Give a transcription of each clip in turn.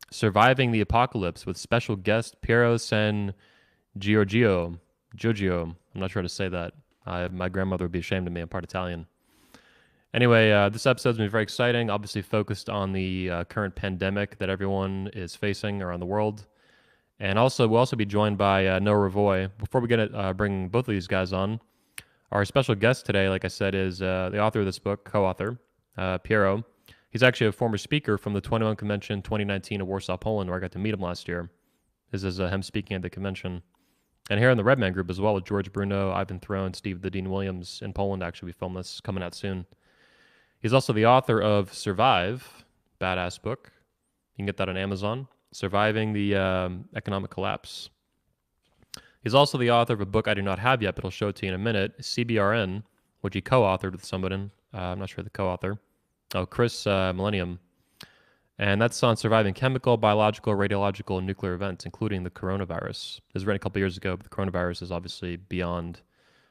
Surviving the Apocalypse with special guest Piero San Giorgio. Giorgio. I'm not sure how to say that. My grandmother would be ashamed of me. I'm part Italian. Anyway, this episode's been very exciting. Obviously, focused on the current pandemic that everyone is facing around the world, and also we'll also be joined by Noah Ravoy. Before we get it, bring both of these guys on, our special guest today, like I said, is the author of this book, co-author Piero. He's actually a former speaker from the 21 Convention 2019 in Warsaw, Poland, where I got to meet him last year. This is him speaking at the convention. And here in the Redman Group as well with George Bruno, Ivan Throne, Steve the Dean Williams in Poland. Actually, we filmed this coming out soon. He's also the author of Survive, badass book. You can get that on Amazon. Surviving the Economic Collapse. He's also the author of a book I do not have yet, but I'll show it to you in a minute, CBRN, which he co-authored with somebody. I'm not sure the co-author. Oh, Chris Millennium. And that's on surviving chemical, biological, radiological, and nuclear events, including the coronavirus. This was written a couple years ago, but the coronavirus is obviously beyond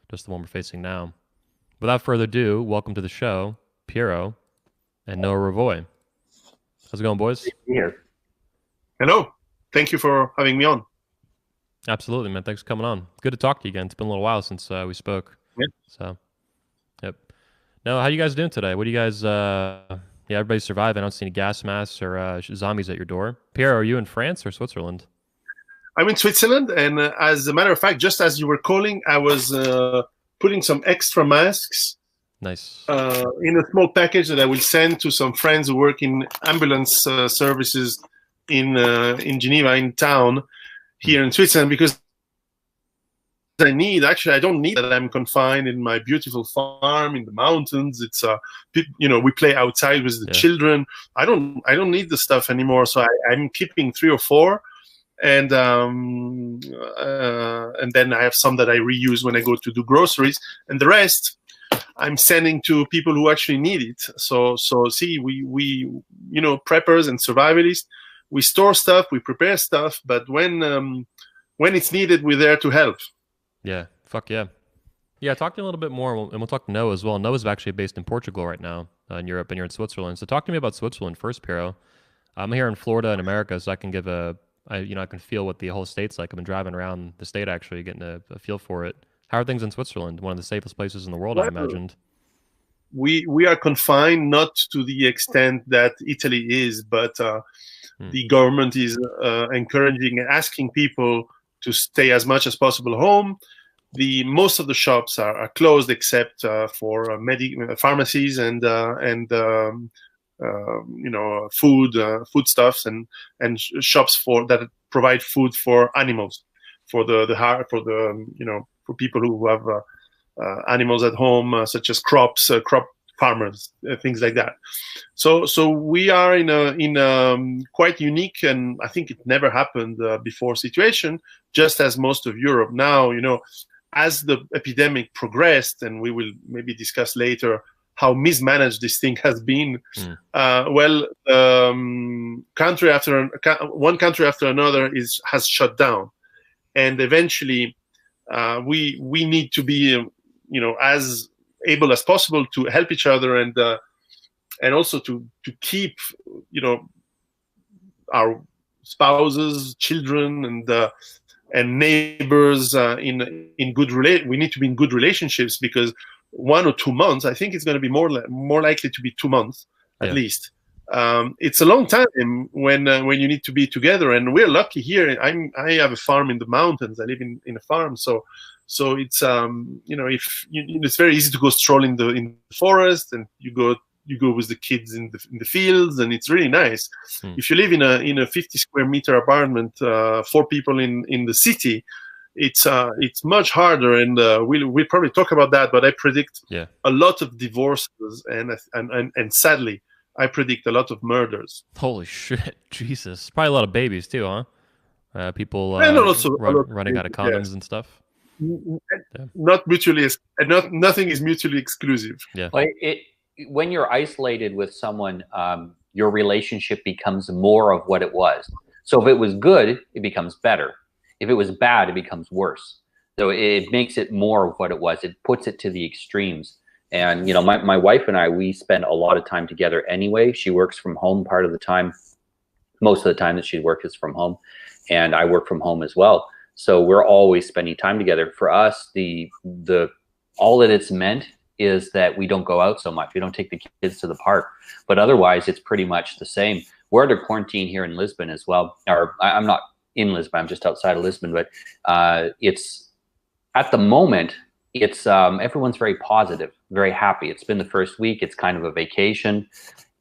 just the one we're facing now. Without further ado, welcome to the show, Piero and Noah Ravoy. How's it going, boys? Here. Hello. Thank you for having me on. Absolutely, man. Thanks for coming on. Good to talk to you again. It's been a little while since we spoke. Yeah. So, yep. Now, how you guys doing today? What do you guys... Yeah, everybody's surviving. I don't see any gas masks or zombies at your door. Piero, are you in France or Switzerland? I'm in Switzerland, and as a matter of fact, just as you were calling, I was putting some extra masks Nice. in a small package that I will send to some friends who work in ambulance services in Geneva, in town, here in Switzerland, because I don't need that. I'm confined in my beautiful farm in the mountains. It's we play outside with the children. I don't need the stuff anymore. So I'm keeping 3 or 4, and then I have some that I reuse when I go to do groceries, and the rest I'm sending to people who actually need it. So see, we preppers and survivalists, we store stuff, we prepare stuff, but when it's needed, we're there to help. Yeah, fuck yeah. Yeah, talk to me a little bit more, and we'll talk to Noah as well. Noah's actually based in Portugal right now, in Europe, and you're in Switzerland. So talk to me about Switzerland first, Piero. I'm here in Florida in America, so I can give I can feel what the whole state's like. I've been driving around the state, actually, getting a feel for it. How are things in Switzerland? One of the safest places in the world, I imagined. We are confined, not to the extent that Italy is, but the government is encouraging and asking people to stay as much as possible home. Most of the shops are closed except for pharmacies and foodstuffs and shops that provide food for animals, for people who have animals at home, such as crop farmers, things like that. So we are in a quite unique, and I think it never happened before, situation, just as most of Europe now. As the epidemic progressed, and we will maybe discuss later how mismanaged this thing has been. One country after another has shut down, and eventually we need to be as able as possible to help each other, and also to keep our spouses, children, and neighbors in good we need to be in good relationships, because 1 or 2 months, I think it's going to be more likely to be 2 months at least. It's a long time when you need to be together, and we're lucky here. I have a farm in the mountains. I live in a farm, so it's it's very easy to go stroll in the forest, and you go with the kids in the fields, and it's really nice. If you live in a 50 square meter apartment, 4 people in the city, it's much harder, and we'll probably talk about that. But I predict a lot of divorces, and sadly, I predict a lot of murders. Holy shit, Jesus! Probably a lot of babies too, huh? People running out of condoms and stuff. Not mutually, nothing is mutually exclusive. Yeah. Well, when you're isolated with someone, your relationship becomes more of what it was. So if it was good, it becomes better. If it was bad, it becomes worse. So it makes it more of what it was. It puts it to the extremes. And, my wife and I, we spend a lot of time together anyway. She works from home part of the time. most of the time that she works is from home, and I work from home as well. So we're always spending time together. For us, the all that it's meant is that we don't go out so much. We don't take the kids to the park, but otherwise it's pretty much the same. We're under quarantine here in Lisbon as well. Or I'm not in Lisbon, I'm just outside of Lisbon, but it's at the moment, it's everyone's very positive, very happy. It's been the first week. It's kind of a vacation.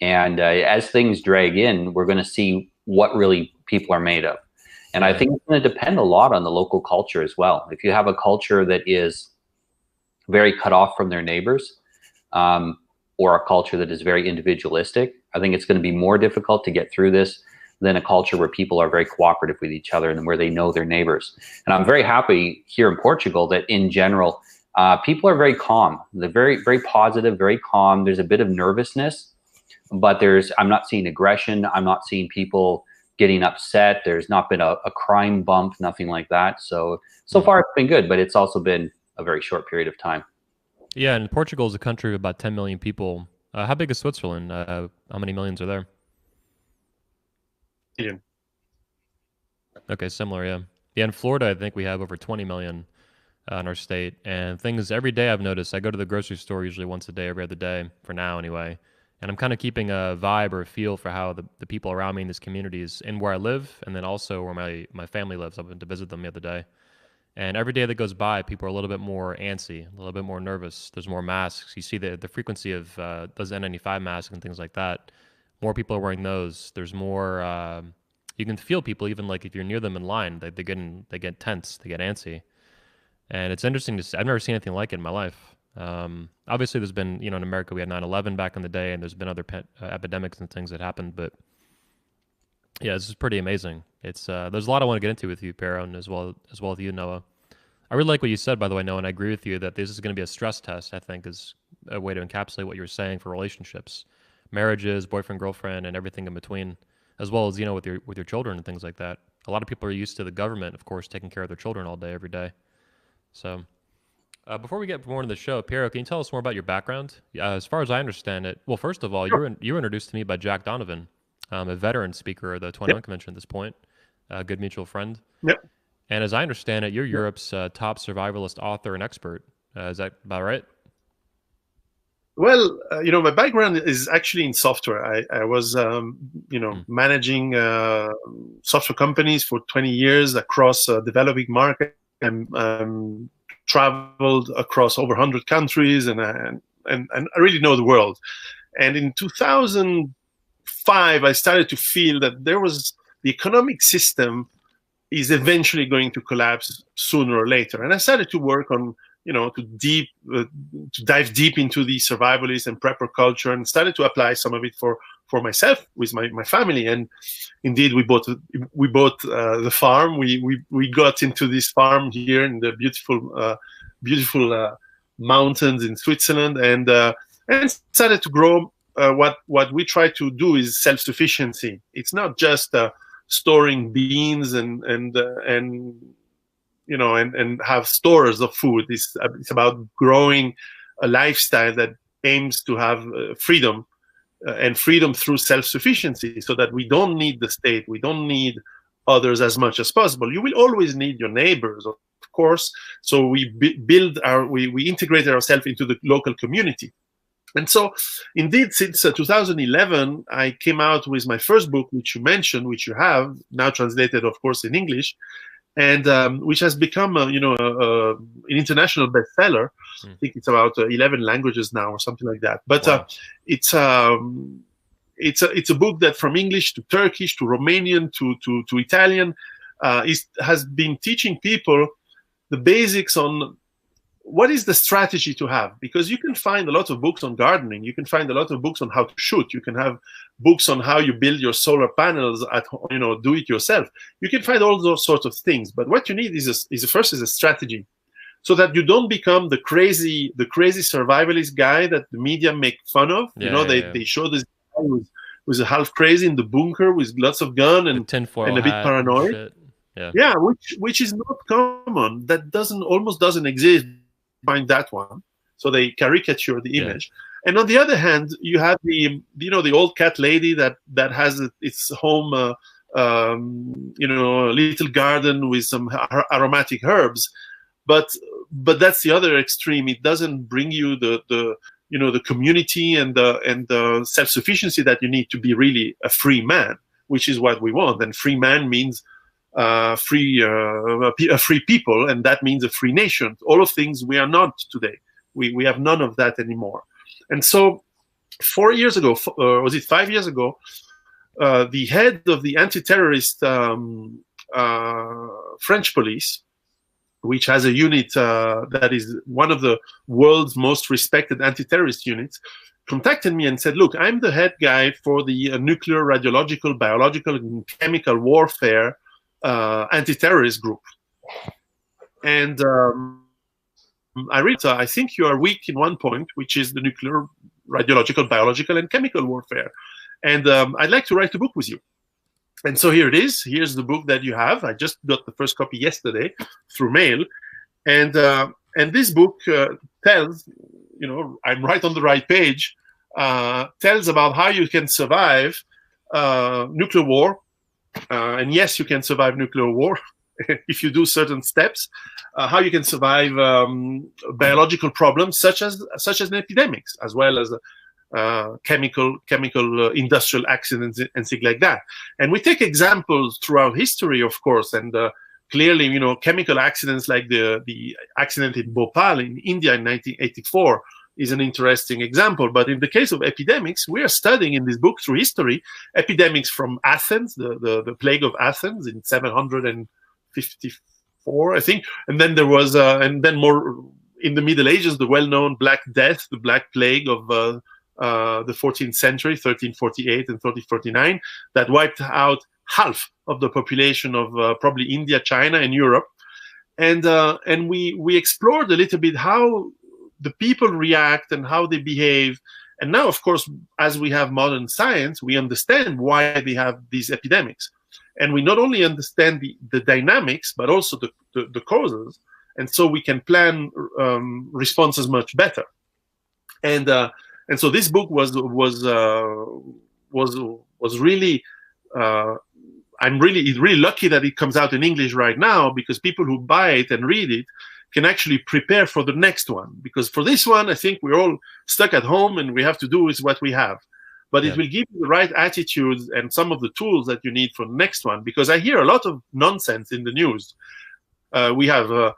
And as things drag in, we're going to see what really people are made of. And I think it's going to depend a lot on the local culture as well. If you have a culture that is very cut off from their neighbors, or a culture that is very individualistic, I think it's going to be more difficult to get through this than a culture where people are very cooperative with each other and where they know their neighbors. And I'm very happy here in Portugal that in general, people are very calm. They're very, very positive, very calm. There's a bit of nervousness, but I'm not seeing aggression. I'm not seeing people getting upset. There's not been a crime bump, nothing like that. So far it's been good, but it's also been a very short period of time. Yeah, and Portugal is a country of about 10 million people. How big is Switzerland? How many millions are there? Yeah. Okay, similar, yeah. Yeah, in Florida, I think we have over 20 million in our state. And things every day I've noticed, I go to the grocery store usually once a day, every other day, for now anyway. And I'm kind of keeping a vibe or a feel for how the people around me in these communities and where I live, and then also where my family lives. I went to visit them the other day. And every day that goes by, people are a little bit more antsy, a little bit more nervous. There's more masks. You see the frequency of those N95 masks and things like that. More people are wearing those. There's more. You can feel people, even like if you're near them in line, they get tense, they get antsy. And it's interesting to see. I've never seen anything like it in my life. Obviously, there's been, in America, we had 9/11 back in the day, and there's been other epidemics and things that happened. But yeah, this is pretty amazing. It's there's a lot I want to get into with you, Piero, and as well with you, Noah. I really like what you said, by the way, Noah, and I agree with you that this is going to be a stress test. I think is a way to encapsulate what you were saying for relationships, marriages, boyfriend, girlfriend, and everything in between, as well as with your children and things like that. A lot of people are used to the government, of course, taking care of their children all day, every day. So, before we get more into the show, Piero, can you tell us more about your background? As far as I understand it, well, first of all, Sure. you were introduced to me by Jack Donovan, a veteran speaker of the 21 Convention at this point, a good mutual friend. Yep. And as I understand it, you're Europe's top survivalist author and expert. Is that about right? Well, my background is actually in software. I was, managing software companies for 20 years across developing markets, and traveled across over 100 countries, and I really know the world. And in 2005, I started to feel that the economic system is eventually going to collapse sooner or later. And I started to work on, to dive deep into the survivalist and prepper culture, and started to apply some of it for myself with my family. And indeed, we bought the farm. We got into this farm here in the beautiful mountains in Switzerland, and started to grow. What we try to do is self-sufficiency. It's not just storing beans and have stores of food. It's about growing a lifestyle that aims to have freedom, and freedom through self-sufficiency, so that we don't need the state, we don't need others as much as possible. You will always need your neighbors, of course. So we we integrated ourselves into the local community. And so, indeed, since 2011, I came out with my first book, which you mentioned, which you have now translated, of course, in English, and which has become, an international bestseller. I think it's about 11 languages now, or something like that. But wow. It's a book that, from English to Turkish to Romanian to Italian, has been teaching people the basics on what is the strategy to have. Because you can find a lot of books on gardening, you can find a lot of books on how to shoot, you can have books on how you build your solar panels at home, do it yourself. You can find all those sorts of things. But what you need is a strategy, so that you don't become the crazy survivalist guy that the media make fun of. They show this guy who's a half crazy in the bunker with lots of gun and a bit paranoid. Yeah, which is not common. That almost doesn't exist. Find that one. So they caricature the image. And on the other hand, you have the old cat lady that has its home, a little garden with some aromatic herbs, but that's the other extreme. It doesn't bring you the community and the self-sufficiency that you need to be really a free man, which is what we want. And free man means a free people, and that means a free nation. All of things we are not today. We have none of that anymore. And so 4 years ago, was it 5 years ago, the head of the anti-terrorist French police, which has a unit that is one of the world's most respected anti-terrorist units, contacted me and said, look, I'm the head guy for the nuclear, radiological, biological, and chemical warfare anti-terrorist group. And I think you are weak in one point, which is the nuclear, radiological, biological, and chemical warfare. And I'd like to write a book with you. And so here it is. Here's the book that you have. I just got the first copy yesterday through mail. And this book tells, I'm right on the right page, tells about how you can survive nuclear war. And yes, you can survive nuclear war if you do certain steps. How you can survive biological problems such as epidemics, as well as chemical industrial accidents and things like that. And we take examples throughout history, of course, and clearly, chemical accidents like the accident in Bhopal in India in 1984 is an interesting example. But in the case of epidemics, we are studying in this book through history epidemics from Athens, the plague of Athens in 754, I think, and then there was and then more in the Middle Ages, the well-known Black Death, the Black Plague of the 14th century, 1348 and 1349, that wiped out half of the population of probably India, China, and Europe. And we explored a little bit how the people react and how they behave. And now, of course, as we have modern science, we understand why they have these epidemics. And we not only understand the dynamics, but also the causes. And so we can plan responses much better. And so this book was really, I'm really lucky that it comes out in English right now, because people who buy it and read it can actually prepare for the next one. Because for this one, I think we're all stuck at home and we have to do with what we have. But it will give you the right attitudes and some of the tools that you need for the next one. Because I hear a lot of nonsense in the news. We have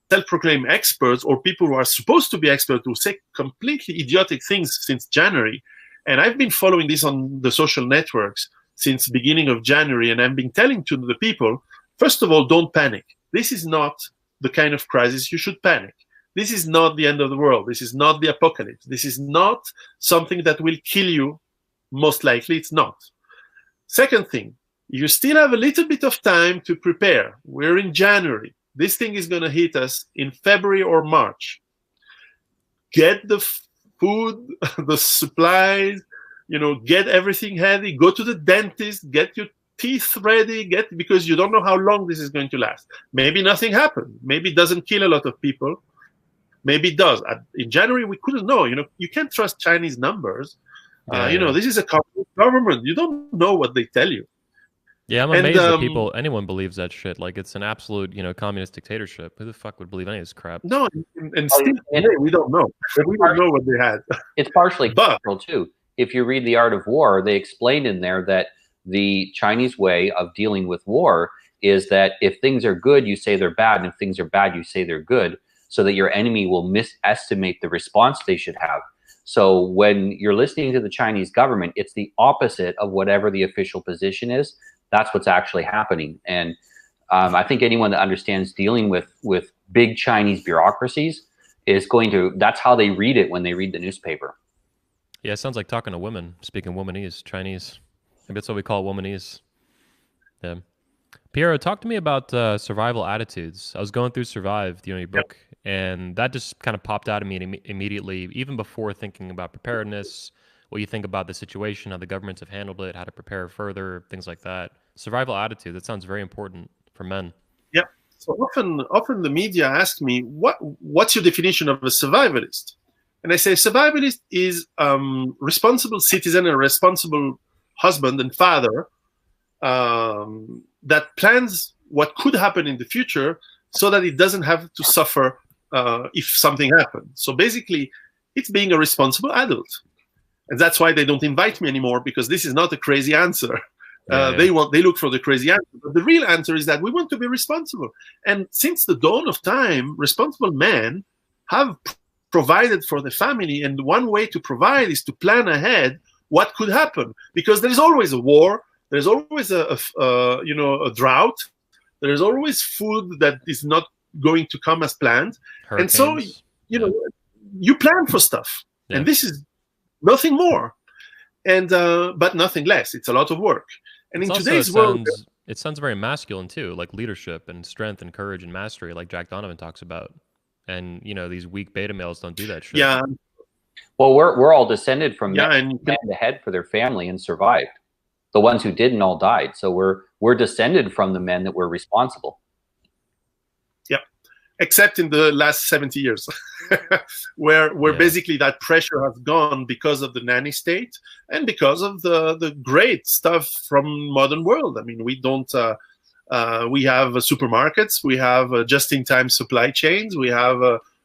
self-proclaimed experts or people who are supposed to be experts who say completely idiotic things since January. And I've been following this on the social networks since the beginning of January. And I've been telling to the people, first of all, don't panic. This is not the kind of crisis you should panic. This is not the end of the world. This is not the apocalypse. This is not something that will kill you. Most likely it's not. Second thing, you still have a little bit of time to prepare. We're in January. This thing is going to hit us in February or March. Get the food, the supplies, get everything handy. Go to the dentist, get your teeth ready, because you don't know how long this is going to last. Maybe nothing happened. Maybe it doesn't kill a lot of people. Maybe it does. In January, we couldn't know. You can't trust Chinese numbers. This is a government. You don't know what they tell you. Yeah, I'm amazed that anyone believes that shit. Like, it's an absolute, communist dictatorship. Who the fuck would believe any of this crap? No, and still today, we don't know. We don't know what they had. It's partially cultural, too. If you read The Art of War, they explained in there that the Chinese way of dealing with war is that if things are good, you say they're bad, and if things are bad, you say they're good, so that your enemy will misestimate the response they should have. So when you're listening to the Chinese government, it's the opposite of whatever the official position is. That's what's actually happening. And I think anyone that understands dealing with big Chinese bureaucracies is that's how they read it when they read the newspaper. Yeah, it sounds like talking to women, speaking Womanese, Chinese. Maybe that's what we call Womanese. Yeah. Piero, talk to me about survival attitudes. I was going through Survive, your book, and that just kind of popped out at me immediately, even before thinking about preparedness, what you think about the situation, how the governments have handled it, how to prepare further, things like that. Survival attitude, that sounds very important for men. Yeah. So often the media ask me, what's your definition of a survivalist? And I say survivalist is responsible citizen and responsible husband and father that plans what could happen in the future so that it doesn't have to suffer if something happens. So basically, it's being a responsible adult. And that's why they don't invite me anymore, because this is not a crazy answer. They look for the crazy answer. But the real answer is that we want to be responsible. And since the dawn of time, responsible men have provided for the family. And one way to provide is to plan ahead what could happen. Because there's always a war. There's always a drought. There's always food that is not going to come as planned. Hurricanes. And so, you plan for stuff. Yeah. And this is nothing more, and but nothing less. It's a lot of work. And in today's world, it sounds very masculine too, like leadership and strength and courage and mastery, like Jack Donovan talks about. And these weak beta males don't do that shit. Yeah. Well, we're all descended from men who planned ahead for their family and survived. The ones who didn't all died. So we're descended from the men that were responsible. Except in the last 70 years, where basically that pressure has gone because of the nanny state and because of the great stuff from modern world. I mean, we don't. We have supermarkets, we have just-in-time supply chains, we have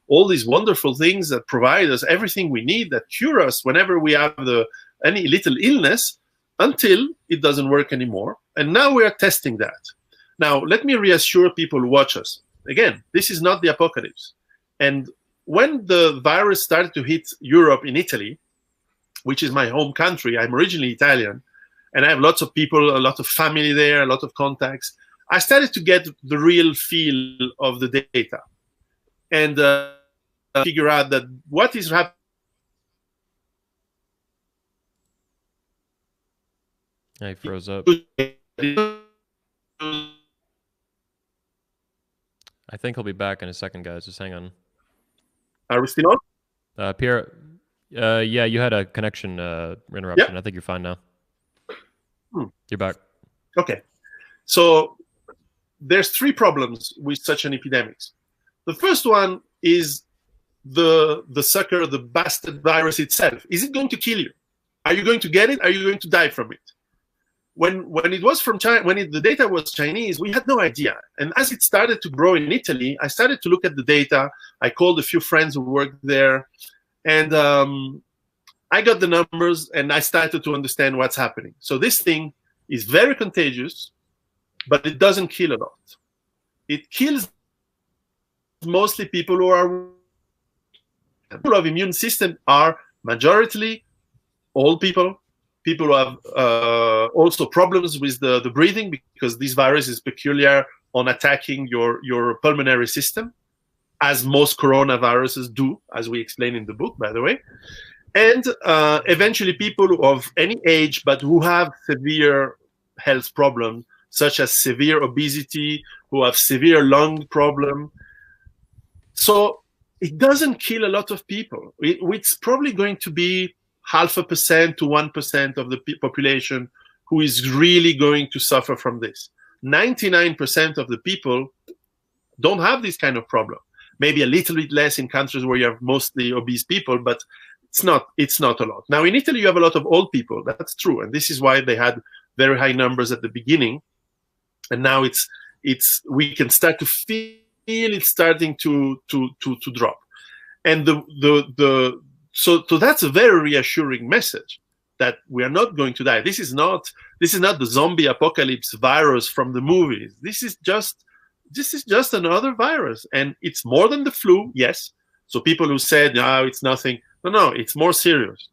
all these wonderful things that provide us everything we need, that cure us whenever we have any little illness, until it doesn't work anymore. And now we are testing that. Now, let me reassure people who watch us. Again, this is not the apocalypse. And when the virus started to hit Europe in Italy, which is my home country, I'm originally Italian, and I have lots of people, a lot of family there, a lot of contacts, I started to get the real feel of the data and figure out that what is happening. I froze up. I think he'll be back in a second, guys. Just hang on. Are we still on? Pierre, yeah, you had a connection interruption. Yep. I think you're fine now. You're back. Okay. So there's 3 problems with such an epidemic. The first one is the sucker, the bastard virus itself. Is it going to kill you? Are you going to get it? Are you going to die from it? When it was from China, the data was Chinese, we had no idea. And as it started to grow in Italy, I started to look at the data. I called a few friends who worked there, and I got the numbers, and I started to understand what's happening. So this thing is very contagious, but it doesn't kill a lot. It kills mostly people who are people of immune system are majority old people who have also problems with the breathing, because this virus is peculiar on attacking your pulmonary system, as most coronaviruses do, as we explain in the book, by the way. And eventually people of any age, but who have severe health problems, such as severe obesity, who have severe lung problem. So it doesn't kill a lot of people. It's probably going to be 0.5% to 1% of the population who is really going to suffer from this. 99% of the people don't have this kind of problem. Maybe a little bit less in countries where you have mostly obese people, but it's not a lot. Now in Italy you have a lot of old people. That's true, and this is why they had very high numbers at the beginning, and now we can start to feel it starting to drop. And so that's a very reassuring message, that we are not going to die. This is not the zombie apocalypse virus from the movies. This is just another virus, and it's more than the flu. Yes. So people who said, "No, it's nothing," no, it's more serious,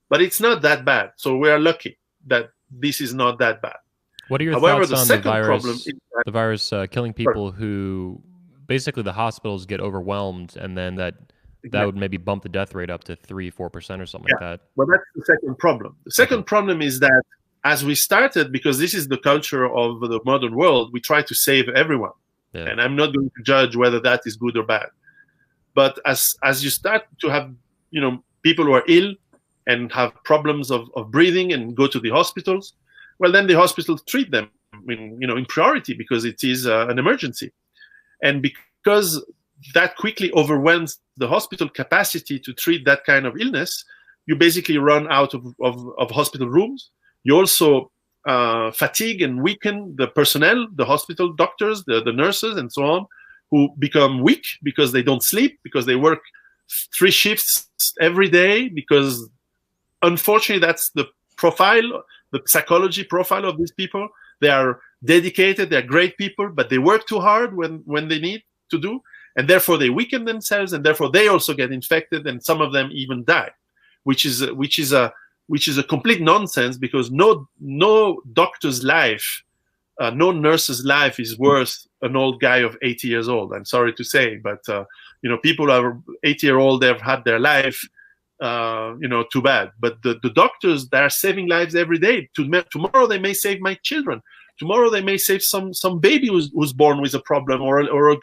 but it's not that bad. So we are lucky that this is not that bad. What are your thoughts on the virus killing people who basically the hospitals get overwhelmed, and then that would maybe bump the death rate up to 3-4% or something like that? Well, that's the second problem. The second problem is that as we started, because this is the culture of the modern world, we try to save everyone. Yeah. And I'm not going to judge whether that is good or bad. But as you start to have, people who are ill and have problems of breathing and go to the hospitals, well, then the hospitals treat them in priority, because it is an emergency. And because that quickly overwhelms the hospital capacity to treat that kind of illness, you basically run out of hospital rooms. You also fatigue and weaken the personnel, the hospital doctors, the nurses, and so on, who become weak because they don't sleep, because they work 3 shifts every day, because unfortunately that's the profile, the psychology profile of these people. They are dedicated, they're great people, but they work too hard when they need to do, and therefore they weaken themselves, and therefore they also get infected, and some of them even die, which is a complete nonsense, because no doctor's life, no nurse's life is worth an old guy of 80 years old. I'm sorry to say, but people are 80-year-old, they've had their life, too bad. But the doctors, they are saving lives every day. Tomorrow they may save my children. Tomorrow they may save some baby who's born with a problem, or a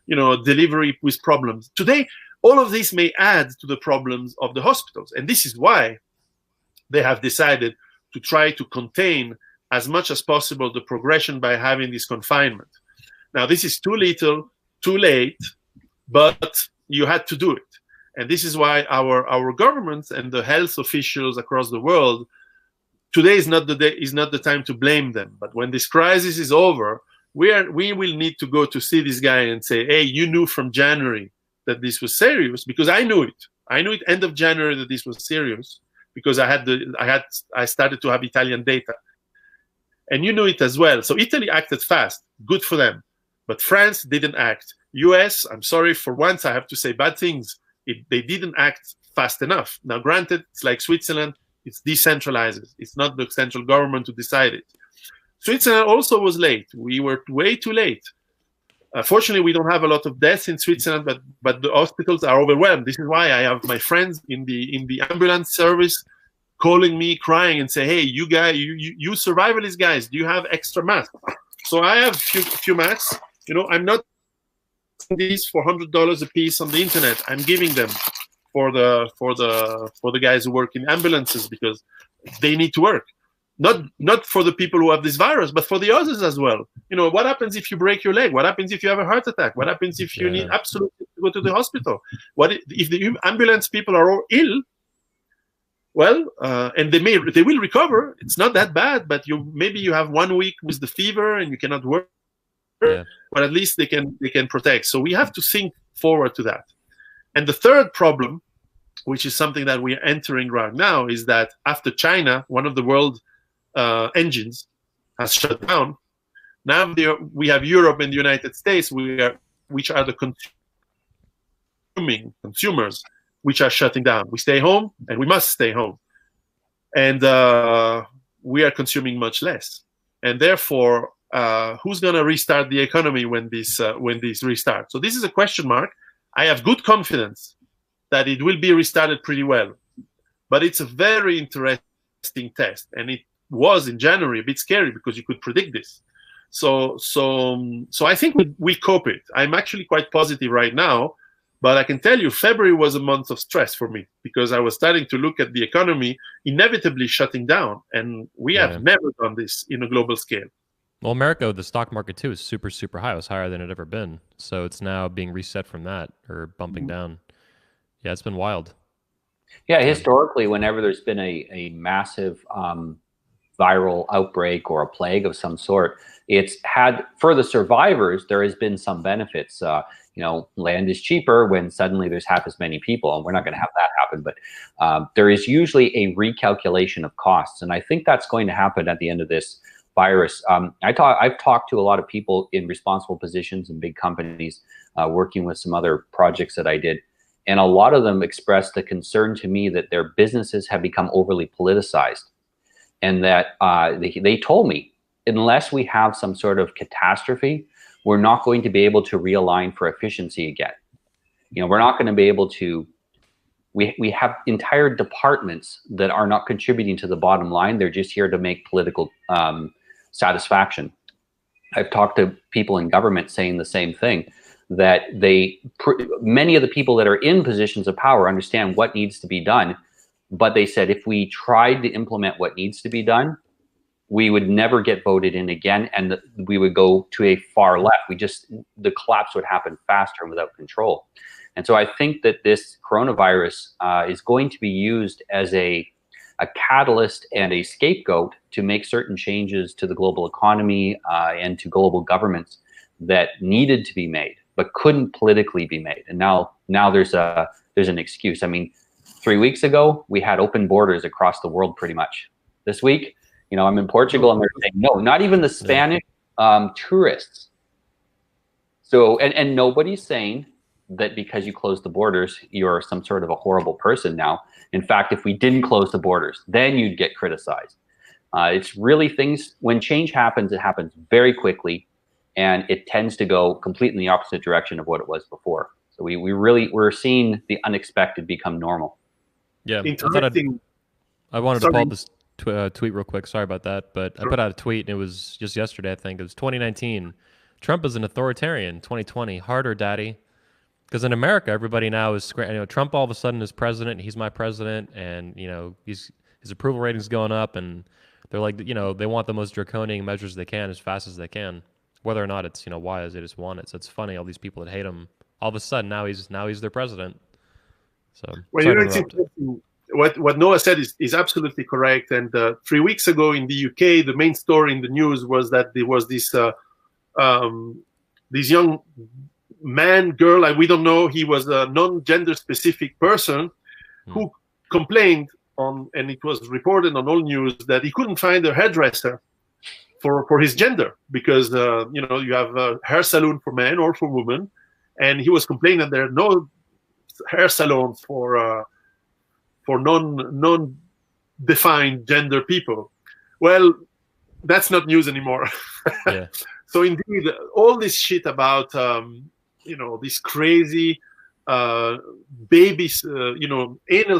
delivery with problems. Today, all of this may add to the problems of the hospitals, and this is why they have decided to try to contain as much as possible the progression by having this confinement. Now, this is too little, too late, but you had to do it. And this is why our governments and the health officials across the world, today is not the time to blame them. But when this crisis is over, we will need to go to see this guy and say, hey, you knew from January that this was serious, because I knew it. I knew it end of January that this was serious, because I started to have Italian data. And you knew it as well. So Italy acted fast, good for them. But France didn't act. US, I'm sorry, for once I have to say bad things. They didn't act fast enough. Now, granted, it's like Switzerland, it's decentralized. It's not the central government to decide it. Switzerland also was late. We were way too late. Fortunately, we don't have a lot of deaths in Switzerland, but the hospitals are overwhelmed. This is why I have my friends in the ambulance service calling me, crying, and say, "Hey, you guys, you survivalist guys, do you have extra masks?" So I have few masks. I'm not these for $100 a piece on the internet. I'm giving them for the guys who work in ambulances, because they need to work. Not for the people who have this virus, but for the others as well. What happens if you break your leg? What happens if you have a heart attack? What happens if you need absolutely to go to the hospital? What if the ambulance people are all ill? Well, and they will recover. It's not that bad, but maybe you have 1 week with the fever and you cannot work. Yeah. But at least they can protect. So we have to think forward to that. And the third problem, which is something that we are entering right now, is that after China, one of the world engines, has shut down. Now we have Europe and the United States, which are the consumers, which are shutting down. We stay home, and we must stay home, and we are consuming much less. And therefore, who's going to restart the economy when this restarts? So this is a question mark. I have good confidence that it will be restarted pretty well, but it's a very interesting test, and it was in January a bit scary because you could predict this. So I think we cope it. I'm actually quite positive right now, but I can tell you February was a month of stress for me, because I was starting to look at the economy inevitably shutting down, and we have never done this in a global scale. Well, America, the stock market too is super, super high. It was higher than it ever been. So it's now being reset from that, or bumping down. Yeah, it's been wild. Yeah, historically, whenever there's been a massive viral outbreak or a plague of some sort, it's had, for the survivors, there has been some benefits. Land is cheaper when suddenly there's half as many people, and we're not going to have that happen, but there is usually a recalculation of costs. And I think that's going to happen at the end of this virus. I've talked to a lot of people in responsible positions in big companies, working with some other projects that I did. And a lot of them expressed the concern to me that their businesses have become overly politicized. And that they told me, unless we have some sort of catastrophe, we're not going to be able to realign for efficiency again. We're not going to be able to, we have entire departments that are not contributing to the bottom line. They're just here to make political satisfaction. I've talked to people in government saying the same thing, that many of the people that are in positions of power understand what needs to be done, but they said if we tried to implement what needs to be done, we would never get voted in again, and we would go to a far left. The collapse would happen faster without control. And so I think that this coronavirus is going to be used as a catalyst and a scapegoat to make certain changes to the global economy and to global governments that needed to be made but couldn't politically be made. And now there's an excuse. I mean, 3 weeks ago we had open borders across the world pretty much. This week, I'm in Portugal and they're saying no, not even the Spanish tourists. So and nobody's saying that because you close the borders, you're some sort of a horrible person now. In fact, if we didn't close the borders, then you'd get criticized. It's really things, when change happens, it happens very quickly, and it tends to go completely in the opposite direction of what it was before. So we're seeing the unexpected become normal. Yeah, Interesting. I wanted to pull up this tweet real quick. Sorry about that, but sure. I put out a tweet, and it was just yesterday, I think. It was 2019. Trump is an authoritarian. 2020, harder, daddy. Because in America, everybody now is, Trump all of a sudden is president. He's my president, and his approval rating's going up, and they're like, they want the most draconian measures they can as fast as they can, whether or not it's wise. They just want it. So it's funny, all these people that hate him, all of a sudden now he's their president. So what Noah said is absolutely correct. And 3 weeks ago in the UK, the main story in the news was that there was this young man, girl, we don't know, he was a non-gender specific person who complained and it was reported on all news, that he couldn't find a hairdresser for his gender, because you have a hair salon for men or for women, and he was complaining that there are no hair salons for non-defined gender people. Well, that's not news anymore. Yeah. So indeed, all this shit about this crazy anal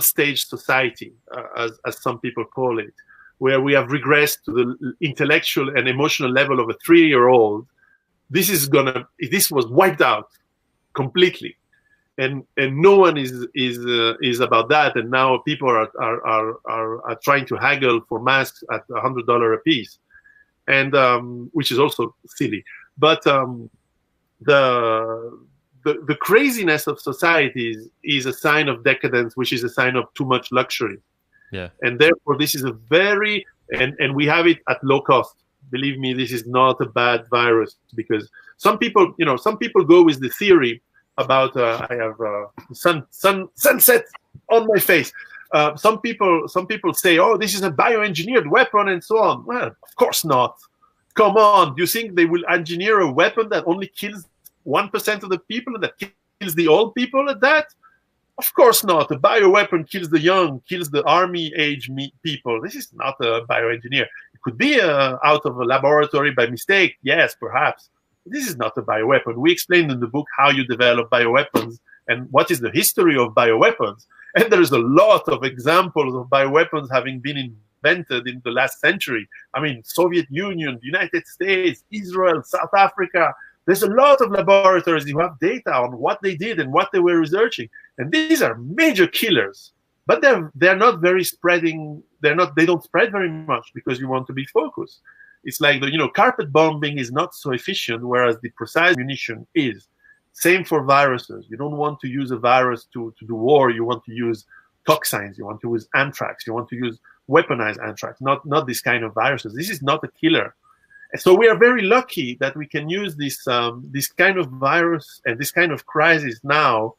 stage society, as some people call it, where we have regressed to the intellectual and emotional level of a 3-year-old. This was wiped out completely, and no one is about that. And now people are trying to haggle for masks at $100 a piece, and which is also silly. But the craziness of societies is a sign of decadence, which is a sign of too much luxury. Yeah. And therefore, this is a very, and we have it at low cost. Believe me, this is not a bad virus, because some people go with the theory about I have sunset on my face. Some people say, oh, this is a bioengineered weapon and so on. Well, of course not. Come on, do you think they will engineer a weapon that only kills 1% of the people, that kills the old people at that? Of course not. A bioweapon kills the young, kills the army age people. This is not a bioengineer. It could be out of a laboratory by mistake. Yes, perhaps. This is not a bioweapon. We explained in the book how you develop bioweapons and what is the history of bioweapons. And there's a lot of examples of bioweapons having been invented in the last century. I mean, Soviet Union, United States, Israel, South Africa. There's a lot of laboratories who have data on what they did and what they were researching. And these are major killers, but they're not very spreading. They don't spread very much because you want to be focused. It's like carpet bombing is not so efficient, whereas the precise munition is. Same for viruses. You don't want to use a virus to do war. You want to use toxins. You want to use anthrax. You want to use weaponized anthrax, not this kind of viruses. This is not a killer. So we are very lucky that we can use this kind of virus and this kind of crisis now.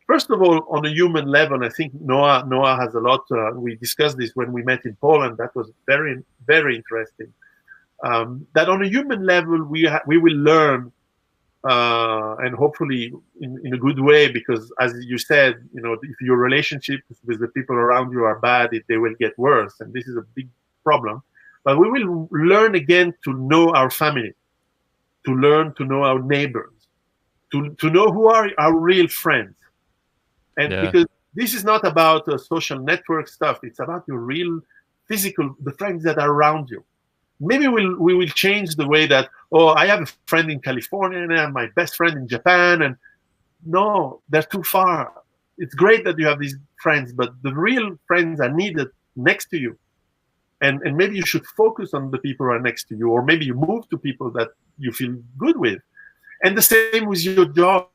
First of all, on a human level, I think Noah has a lot. We discussed this when we met in Poland. That was very, very interesting. That on a human level, we will learn, and hopefully in a good way, because as you said, if your relationships with the people around you are bad, they will get worse, and this is a big problem. But we will learn again to know our family, to learn to know our neighbors, to know who are our real friends. And because this is not about social network stuff, it's about your real physical, the friends that are around you. Maybe we will change the way that, I have a friend in California and I have my best friend in Japan. And no, they're too far. It's great that you have these friends, but the real friends are needed next to you. and maybe you should focus on the people who are next to you, or maybe you move to people that you feel good with. And the same with your job.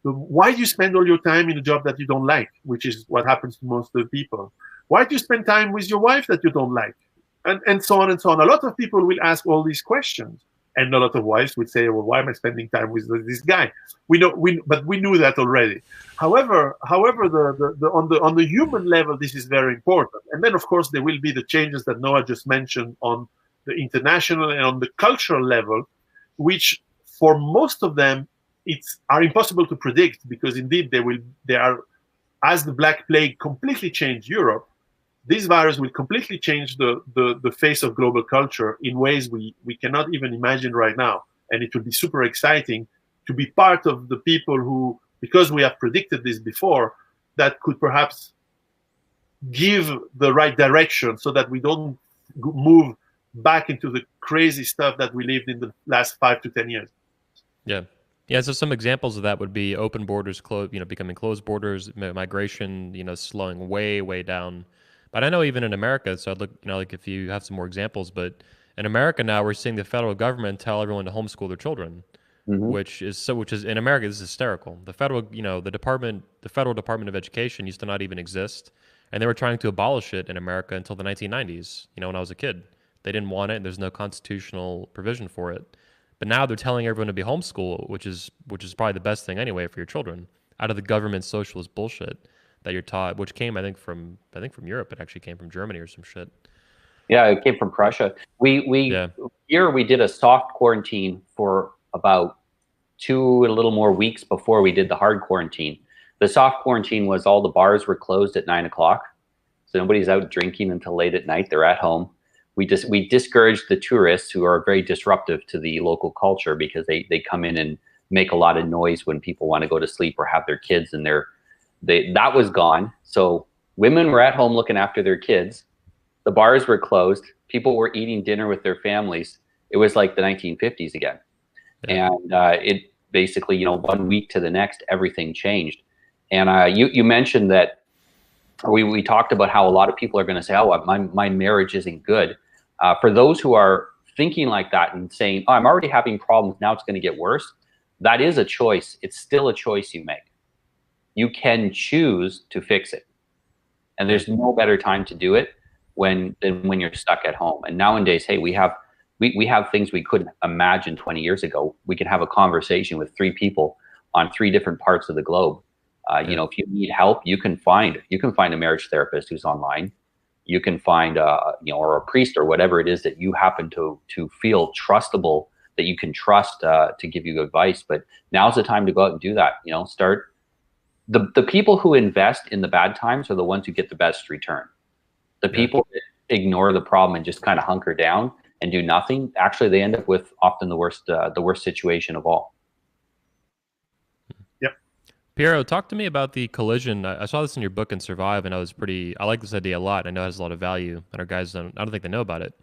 Why do you spend all your time in a job that you don't like, which is what happens to most of the people? Why do you spend time with your wife that you don't like? And so on and so on. A lot of people will ask all these questions. And a lot of wives would say, well, why am I spending time with this guy? But we knew that already. However, on the human level, this is very important. And then, of course, there will be the changes that Noah just mentioned on the international and on the cultural level, which for most of them are impossible to predict, because indeed they are, as the Black Plague completely changed Europe, this virus will completely change the face of global culture in ways we cannot even imagine right now. And it will be super exciting to be part of the people who, because we have predicted this before, that could perhaps give the right direction so that we don't move back into the crazy stuff that we lived in the last 5 to 10 years. Yeah. Yeah, so some examples of that would be open borders, becoming closed borders, migration, slowing way, way down. But I know even in America, so I'd look, like if you have some more examples, but in America now we're seeing the federal government tell everyone to homeschool their children, which is in America, this is hysterical. The federal, the Federal Department of Education used to not even exist, and they were trying to abolish it in America until the 1990s, when I was a kid. They didn't want it, and there's no constitutional provision for it. But now they're telling everyone to be homeschool, which is probably the best thing anyway for your children, out of the government socialist bullshit that you're taught, which came, I think from Europe. It actually came from Germany or some shit. Yeah, it came from Prussia. Here we did a soft quarantine for about 2 and a little more weeks before we did the hard quarantine. The soft quarantine was all the bars were closed at 9 o'clock, so nobody's out drinking until late at night. They're at home. We discouraged the tourists, who are very disruptive to the local culture, because they come in and make a lot of noise when people want to go to sleep or have their kids, and that was gone. So women were at home looking after their kids. The bars were closed. People were eating dinner with their families. It was like the 1950s again. Yeah. And it basically, 1 week to the next, everything changed. And you mentioned that we talked about how a lot of people are going to say, oh, my marriage isn't good. For those who are thinking like that and saying, oh, I'm already having problems, now it's going to get worse, that is a choice. It's still a choice you make. You can choose to fix it. And there's no better time to do it than when you're stuck at home. And nowadays, hey, we have things we couldn't imagine 20 years ago. We can have a conversation with 3 people on 3 different parts of the globe. If you need help, you can find a marriage therapist who's online. You can find or a priest or whatever it is that you happen to feel trustable, that you can trust to give you advice. But now's the time to go out and do that. Start. The people who invest in the bad times are the ones who get the best return. The people that ignore the problem and just kind of hunker down and do nothing, actually they end up with often the worst situation of all. Piero, talk to me about the collision. I saw this in your book in Survive, and I like this idea a lot. I know it has a lot of value, and our guys I don't think they know about it.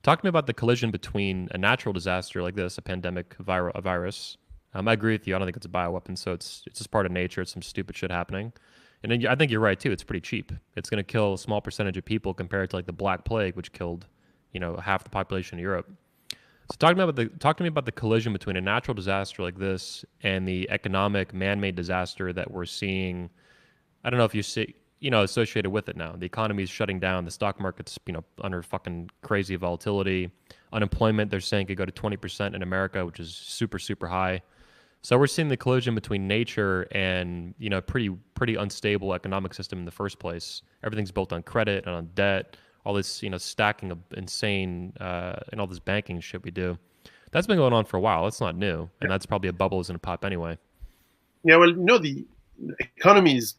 Talk to me about the collision between a natural disaster like this, a pandemic, a virus. I agree with you. I don't think it's a bioweapon, so it's just part of nature. It's some stupid shit happening. And then I think you're right, too. It's pretty cheap. It's going to kill a small percentage of people compared to like the Black Plague, which killed, half the population of Europe. So talk to me about the collision between a natural disaster like this and the economic man-made disaster that we're seeing. I don't know if you see, associated with it now. The economy is shutting down. The stock market's, under fucking crazy volatility. Unemployment, they're saying, could go to 20% in America, which is super, super high. So we're seeing the collision between nature and, pretty unstable economic system in the first place. Everything's built on credit and on debt. All this, stacking of insane and all this banking shit we do. That's been going on for a while. It's not new, and that's probably a bubble that's going to pop anyway. Yeah, well, the economies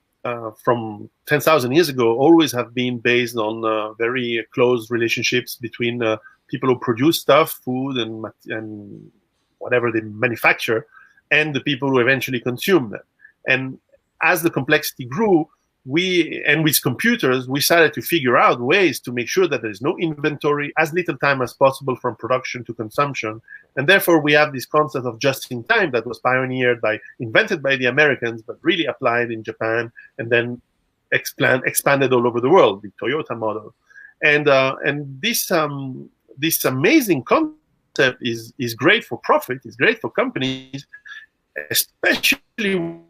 from 10,000 years ago always have been based on very close relationships between people who produce stuff, food, and whatever they manufacture, and the people who eventually consume them. And as the complexity grew, with computers, we started to figure out ways to make sure that there is no inventory, as little time as possible from production to consumption. And therefore, we have this concept of just in time that was invented by the Americans, but really applied in Japan and then expanded all over the world, the Toyota model. And this amazing concept is great for profit. It's great for companies, especially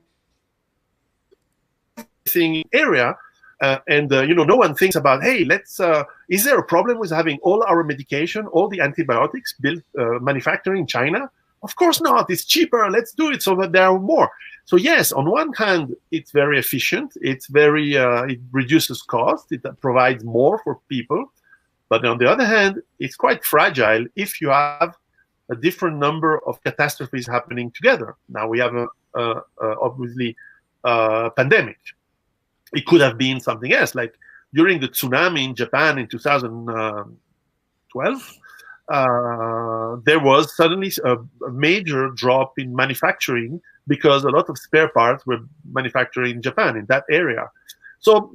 thing area. No one thinks about, hey, is there a problem with having all our medication, all the antibiotics built manufactured in China? Of course not. It's cheaper. Let's do it so that there are more. So yes, on one hand, it's very efficient. It's very it reduces cost. It provides more for people. But on the other hand, it's quite fragile if you have a different number of catastrophes happening together. Now we have obviously a pandemic. It could have been something else, like during the tsunami in Japan in 2012. There was suddenly a major drop in manufacturing because a lot of spare parts were manufactured in Japan, in that area. So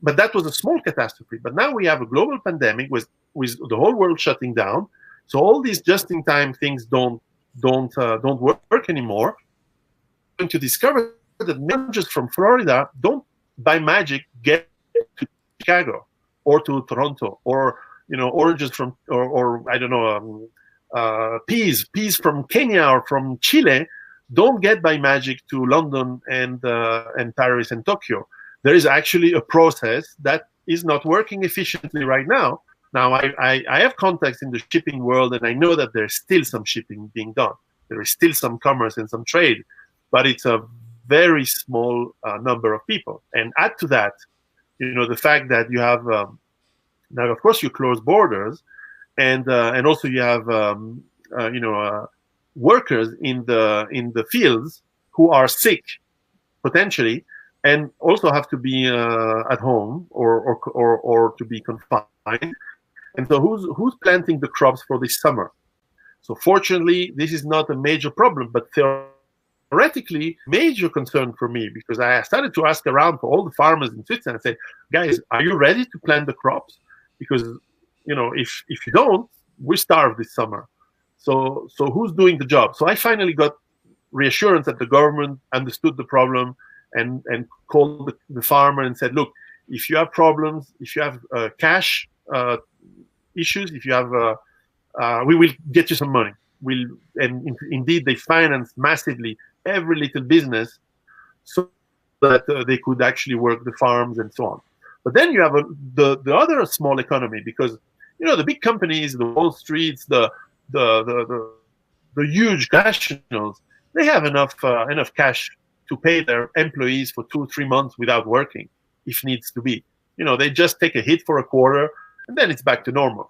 but that was a small catastrophe. But now we have a global pandemic with the whole world shutting down. So all these just-in-time things don't work anymore. We're going to discover that managers from Florida don't, by magic, get to Chicago or to Toronto, or oranges from, or I don't know, peas from Kenya or from Chile don't get by magic to London and Paris and Tokyo. There is actually a process that is not working efficiently right now. Now, I have contacts in the shipping world, and I know that there's still some shipping being done. There is still some commerce and some trade, but it's a very small number of people. And add to that, the fact that you have now, of course, you close borders, and also you have workers in the fields who are sick potentially, and also have to be at home or to be confined. And so who's planting the crops for this summer? So fortunately, this is not a major problem, but theoretically, major concern for me, because I started to ask around for all the farmers in Switzerland and say, guys, are you ready to plant the crops? Because if you don't, we starve this summer. So who's doing the job? So I finally got reassurance that the government understood the problem and called the farmer and said, look, if you have problems, if you have cash issues, if you have, we will get you some money. Indeed, they financed massively every little business so that they could actually work the farms and so on. But then you have the other small economy, because the big companies, the Wall Streets, the huge nationals, they have enough cash to pay their employees for 2-3 months without working, if needs to be. They just take a hit for a quarter, and then it's back to normal.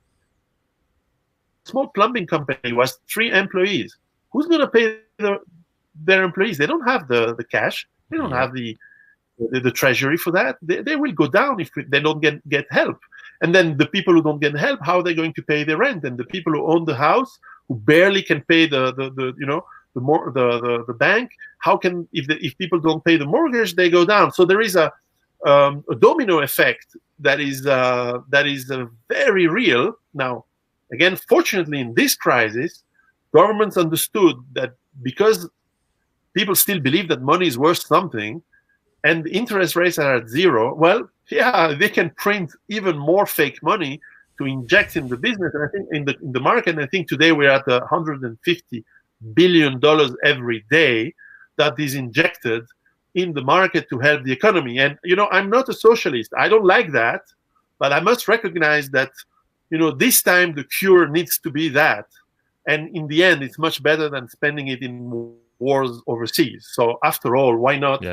Small plumbing company was 3 employees. Who's going to pay their employees? They don't have the cash. They don't have the treasury for that. They will go down if they don't get help. And then the people who don't get help, how are they going to pay the rent? And the people who own the house, who barely can pay the bank, how can, if people don't pay the mortgage, they go down. So there is a domino effect that is very real. Now, again, fortunately, in this crisis, governments understood that because people still believe that money is worth something, and the interest rates are at 0, well, yeah, they can print even more fake money to inject in the business. And I think in the market, and I think today we're at $150 billion every day that is injected in the market to help the economy. And, I'm not a socialist. I don't like that. But I must recognize that, this time the cure needs to be that. And in the end, it's much better than spending it in wars overseas. So after all, why not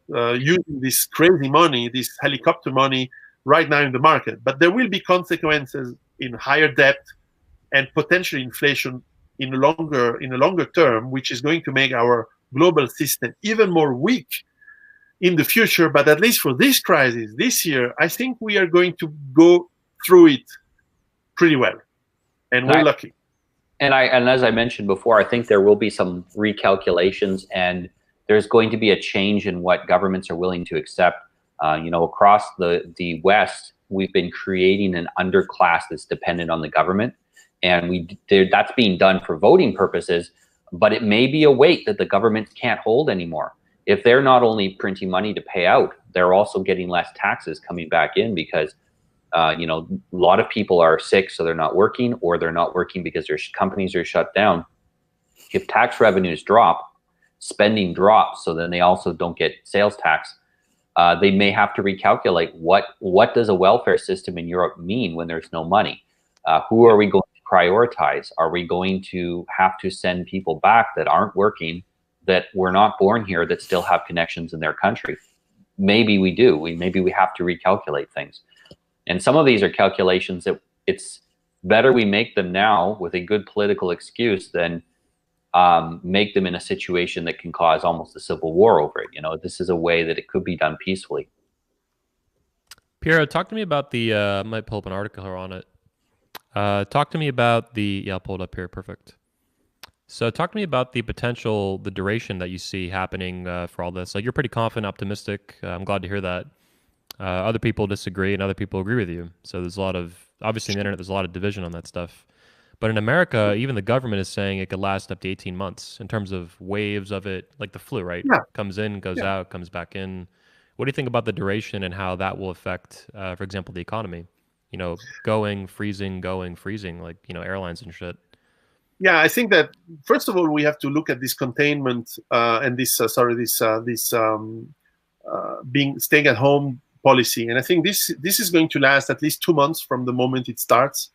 using this crazy money, this helicopter money right now in the market? But there will be consequences in higher debt and potentially inflation in a longer term, which is going to make our global system even more weak in the future. But at least for this crisis, this year, I think we are going to go through it pretty well. And we're lucky. And as I mentioned before, I think there will be some recalculations, and there's going to be a change in what governments are willing to accept. Across the West, we've been creating an underclass that's dependent on the government, and that's being done for voting purposes. But it may be a weight that the government can't hold anymore. If they're not only printing money to pay out, they're also getting less taxes coming back in, because You know, a lot of people are sick, so they're not working, or they're not working because their companies are shut down. If tax revenues drop, spending drops, so then they also don't get sales tax. They may have to recalculate what does a welfare system in Europe mean when there's no money? Who are we going to prioritize? Are we going to have to send people back that aren't working, that were not born here, that still have connections in their country? Maybe we do. Maybe we have to recalculate things. And some of these are calculations that it's better we make them now with a good political excuse than make them in a situation that can cause almost a civil war over it. You know, this is a way that it could be done peacefully. Piero, talk to me about the, I might pull up an article here on it. Talk to me about the, yeah, I'll pull it up here. Perfect. So talk to me about the potential, the duration that you see happening for all this. Like, you're pretty confident, optimistic. I'm glad to hear that. Other people disagree and other people agree with you. So there's a lot of, obviously on the internet, there's a lot of division on that stuff. But in America, even the government is saying it could last up to 18 months in terms of waves of it, like the flu, right? Yeah. Comes in, goes out, comes back in. What do you think about the duration and how that will affect, for example, the economy? You know, going, freezing, like, you know, airlines and shit. Yeah, I think that first of all we have to look at this containment and this being staying at home policy, and I think this is going to last at least 2 months from the moment it starts,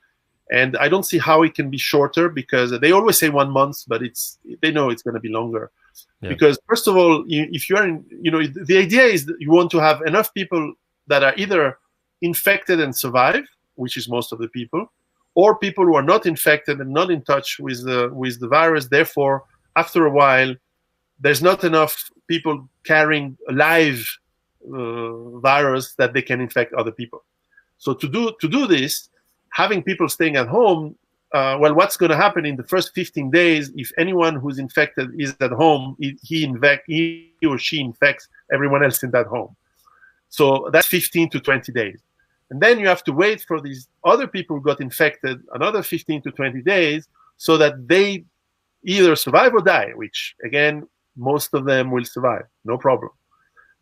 and I don't see how it can be shorter, because they always say 1 month, but they know it's going to be longer. Yeah. Because first of all, if you are in, you know, the idea is that you want to have enough people that are either infected and survive, which is most of the people, or people who are not infected and not in touch with the virus. Therefore, after a while, there's not enough people carrying a live virus that they can infect other people. So to do this, having people staying at home, well, what's going to happen in the first 15 days, if anyone who's infected is at home, he or she infects everyone else in that home. So that's 15 to 20 days. And then you have to wait for these other people who got infected another 15 to 20 days so that they either survive or die, which, again, most of them will survive, no problem.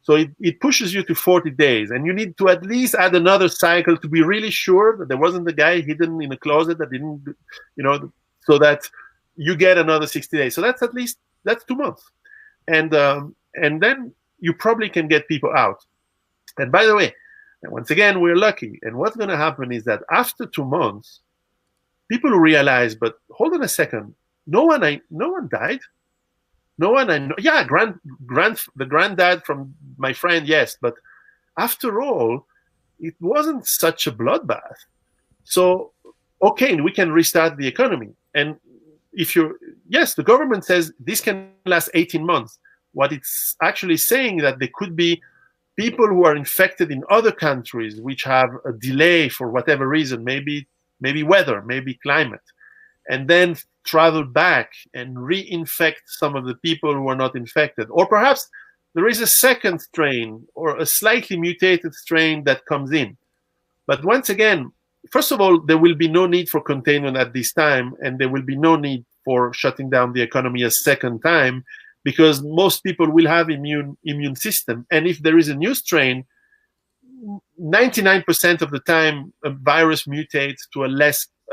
So it pushes you to 40 days, and you need to at least add another cycle to be really sure that there wasn't a guy hidden in a closet that didn't, you know, so that you get another 60 days. So that's 2 months. And then you probably can get people out. And by the way, and once again, we're lucky. And what's going to happen is that after 2 months, people will realize, but hold on a second, no one died. No one I know. Yeah, the granddad from my friend, yes. But after all, it wasn't such a bloodbath. So, okay, we can restart the economy. And yes, the government says this can last 18 months. What it's actually saying that there could be people who are infected in other countries which have a delay for whatever reason, maybe weather, maybe climate, and then travel back and reinfect some of the people who are not infected. Or perhaps there is a second strain or a slightly mutated strain that comes in. But once again, first of all, there will be no need for containment at this time, and there will be no need for shutting down the economy a second time, because most people will have immune system. And if there is a new strain, 99% of the time, a virus mutates to a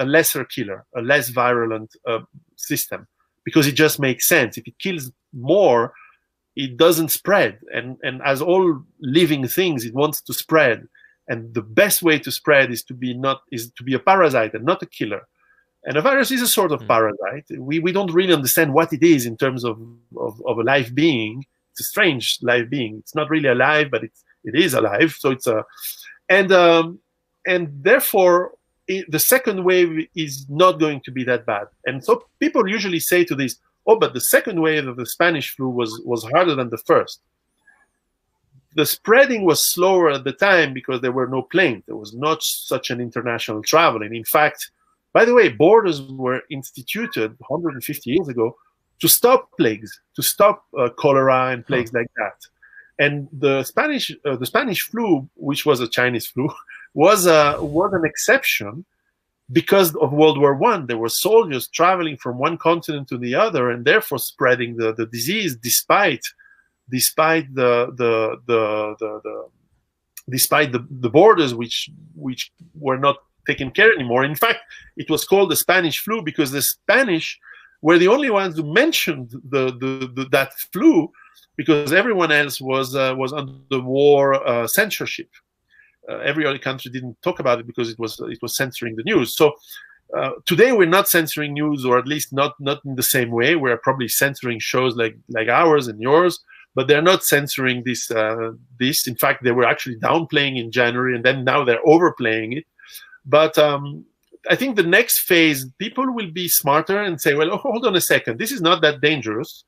lesser killer, a less virulent system, because it just makes sense. If it kills more, it doesn't spread. And as all living things, it wants to spread. And the best way to spread is to be a parasite and not a killer. And a virus is a sort of parasite. We don't really understand what it is in terms of a live being. It's a strange live being. It's not really alive, but it is alive. So it's and therefore the second wave is not going to be that bad. And so people usually say to this, oh, but the second wave of the Spanish flu was harder than the first. The spreading was slower at the time because there were no planes. There was not such an international travel. And in fact, by the way, borders were instituted 150 years ago to stop plagues, to stop cholera and plagues like that. And the Spanish flu, which was a Chinese flu, was an exception because of World War I. There were soldiers traveling from one continent to the other, and therefore spreading the disease, despite the despite the borders which were not taken care anymore. In fact, it was called the Spanish flu because the Spanish were the only ones who mentioned that flu, because everyone else was under war censorship. Every other country didn't talk about it because it was censoring the news. So today we're not censoring news, or at least not in the same way. We're probably censoring shows like ours and yours, but they're not censoring this. In fact, they were actually downplaying in January, and then now they're overplaying it. But I think the next phase, people will be smarter and say, well, hold on a second, this is not that dangerous.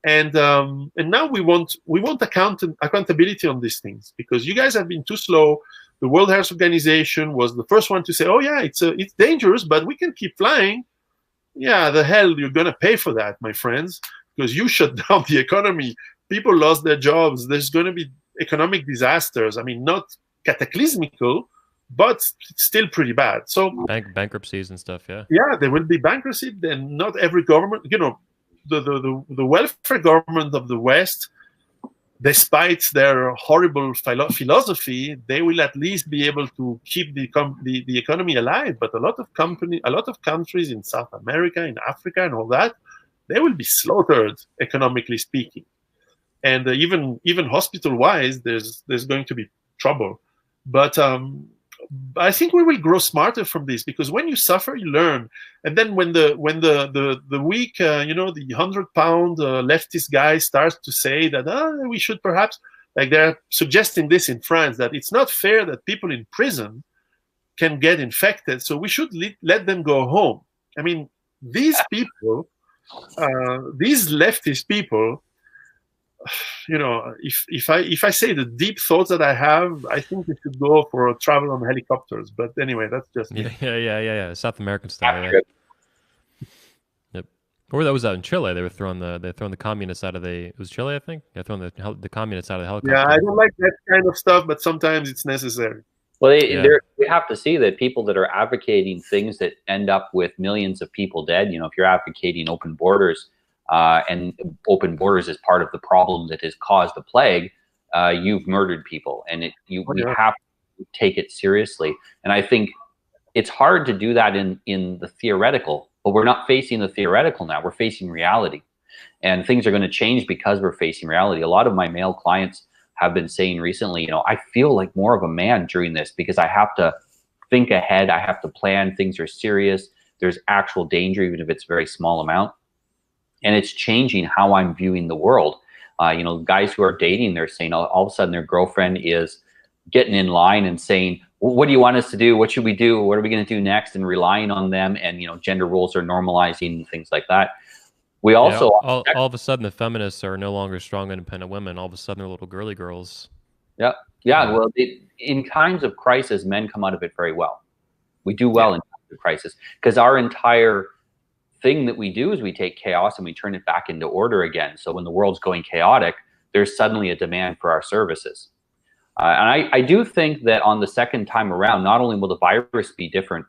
And now we want accountability on these things, because you guys have been too slow. The World Health Organization was the first one to say, oh yeah, it's dangerous, but we can keep flying. Yeah, the hell, you're going to pay for that, my friends, because you shut down the economy. People lost their jobs. There's going to be economic disasters. I mean, not cataclysmical, but still pretty bad. So bankruptcies and stuff, yeah. Yeah, there will be bankruptcy. Then not every government, the welfare government of the West, despite their horrible philosophy, they will at least be able to keep the economy alive. But a lot of countries in South America, in Africa, and all that, they will be slaughtered, economically speaking. And even hospital-wise, there's going to be trouble. But I think we will grow smarter from this, because when you suffer, you learn. And then when the weak, the 100-pound leftist guy starts to say that we should perhaps, like they're suggesting this in France, that it's not fair that people in prison can get infected, so we should let them go home. I mean, these people, these leftist people, if I say the deep thoughts that I have, I think we should go for a travel on helicopters. But anyway, that's just yeah. South American style. Yeah. Yep. Or that was out in Chile. They were throwing the communists out of it was Chile, I think. They're throwing the communists out of the helicopter. Yeah, I don't like that kind of stuff, but sometimes it's necessary. Well, we have to see that people that are advocating things that end up with millions of people dead. If you're advocating open borders. And open borders is part of the problem that has caused the plague, you've murdered people, and we have to take it seriously. And I think it's hard to do that in the theoretical, but we're not facing the theoretical now. We're facing reality, and things are going to change because we're facing reality. A lot of my male clients have been saying recently, I feel like more of a man during this, because I have to think ahead. I have to plan. Things are serious. There's actual danger, even if it's a very small amount. And it's changing how I'm viewing the world. Guys who are dating, they're saying all of a sudden their girlfriend is getting in line and saying, well, what do you want us to do? What should we do? What are we going to do next? And relying on them. And, gender roles are normalizing, things like that. We also... all of a sudden the feminists are no longer strong, independent women. All of a sudden they're little girly girls. Yeah. Well, in times of crisis, men come out of it very well. We do well in times of crisis, because our entire thing that we do is we take chaos and we turn it back into order again. So when the world's going chaotic, there's suddenly a demand for our services. And I do think that on the second time around, not only will the virus be different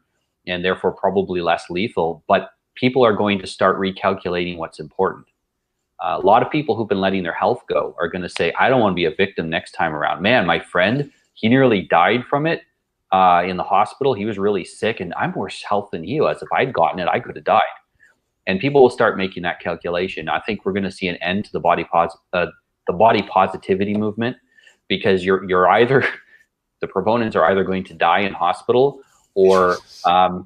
and therefore probably less lethal, but people are going to start recalculating what's important. A lot of people who've been letting their health go are going to say, I don't want to be a victim next time around. Man, my friend, he nearly died from it in the hospital. He was really sick, and I'm worse health than he was. If I'd gotten it, I could have died. And people will start making that calculation. I think we're going to see an end to the body positivity movement, because you're either the proponents are either going to die in hospital, or their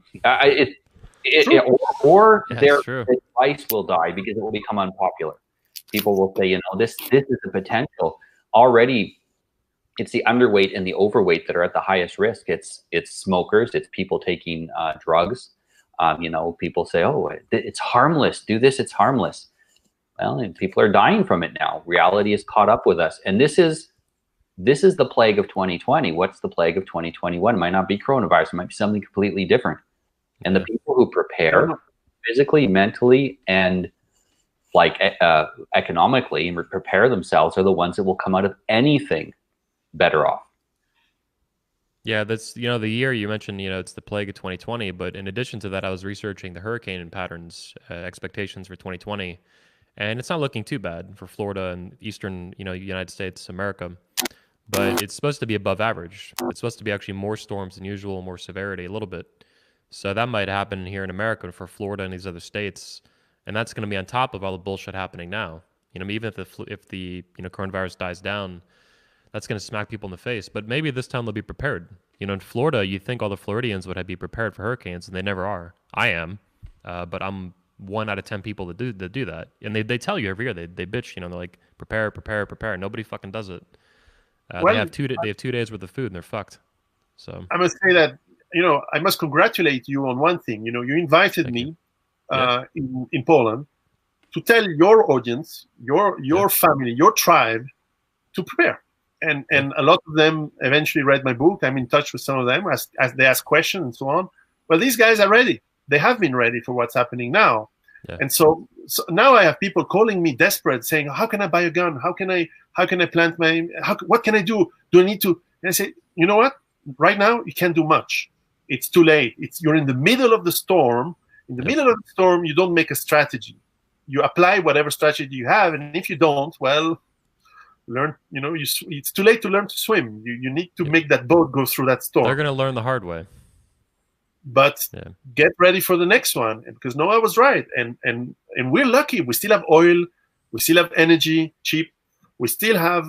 advice will die because it will become unpopular. People will say, this is the potential. Already, it's the underweight and the overweight that are at the highest risk. It's smokers. It's people taking drugs. People say, oh, it's harmless. Do this, it's harmless. Well, and people are dying from it now. Reality is caught up with us. And this is the plague of 2020. What's the plague of 2021? It might not be coronavirus. It might be something completely different. And the people who prepare physically, mentally, and economically, and prepare themselves are the ones that will come out of anything better off. Yeah, that's, the year you mentioned, it's the plague of 2020. But in addition to that, I was researching the hurricane patterns, expectations for 2020. And it's not looking too bad for Florida and eastern, United States, America. but it's supposed to be above average. It's supposed to be actually more storms than usual, more severity, a little bit. So that might happen here in America for Florida and these other states, and that's going to be on top of all the bullshit happening now. You know, even if the coronavirus dies down, that's going to smack people in the face. But maybe this time they'll be prepared. You know, in Florida, you think all the Floridians would be prepared for hurricanes, and they never are. I am, but I'm 1 out of 10 people that do that, and they tell you every year. They bitch. You know, they're like prepare, prepare, prepare. Nobody fucking does it. They Well, have 2 days worth of food, and they're fucked. So I must say that, I must congratulate you on one thing. You invited Thank me you. in Poland to tell your audience, your family, your tribe to prepare. And a lot of them eventually read my book. I'm in touch with some of them as they ask questions and so on. Well, these guys are ready. They have been ready for what's happening now. Yeah. And so now I have people calling me desperate, saying, "How can I buy a gun? How can I plant my? What can I do? Do I need to?" And I say, "You know what? Right now you can't do much. It's too late. You're in the middle of the storm. In the middle of the storm, you don't make a strategy. You apply whatever strategy you have, and if you don't, well, learn. It's too late to learn to swim. You need to make that boat go through that storm. They're going to learn the hard way. But get ready for the next one, because Noah was right, and we're lucky. We still have oil, we still have energy, cheap. We still have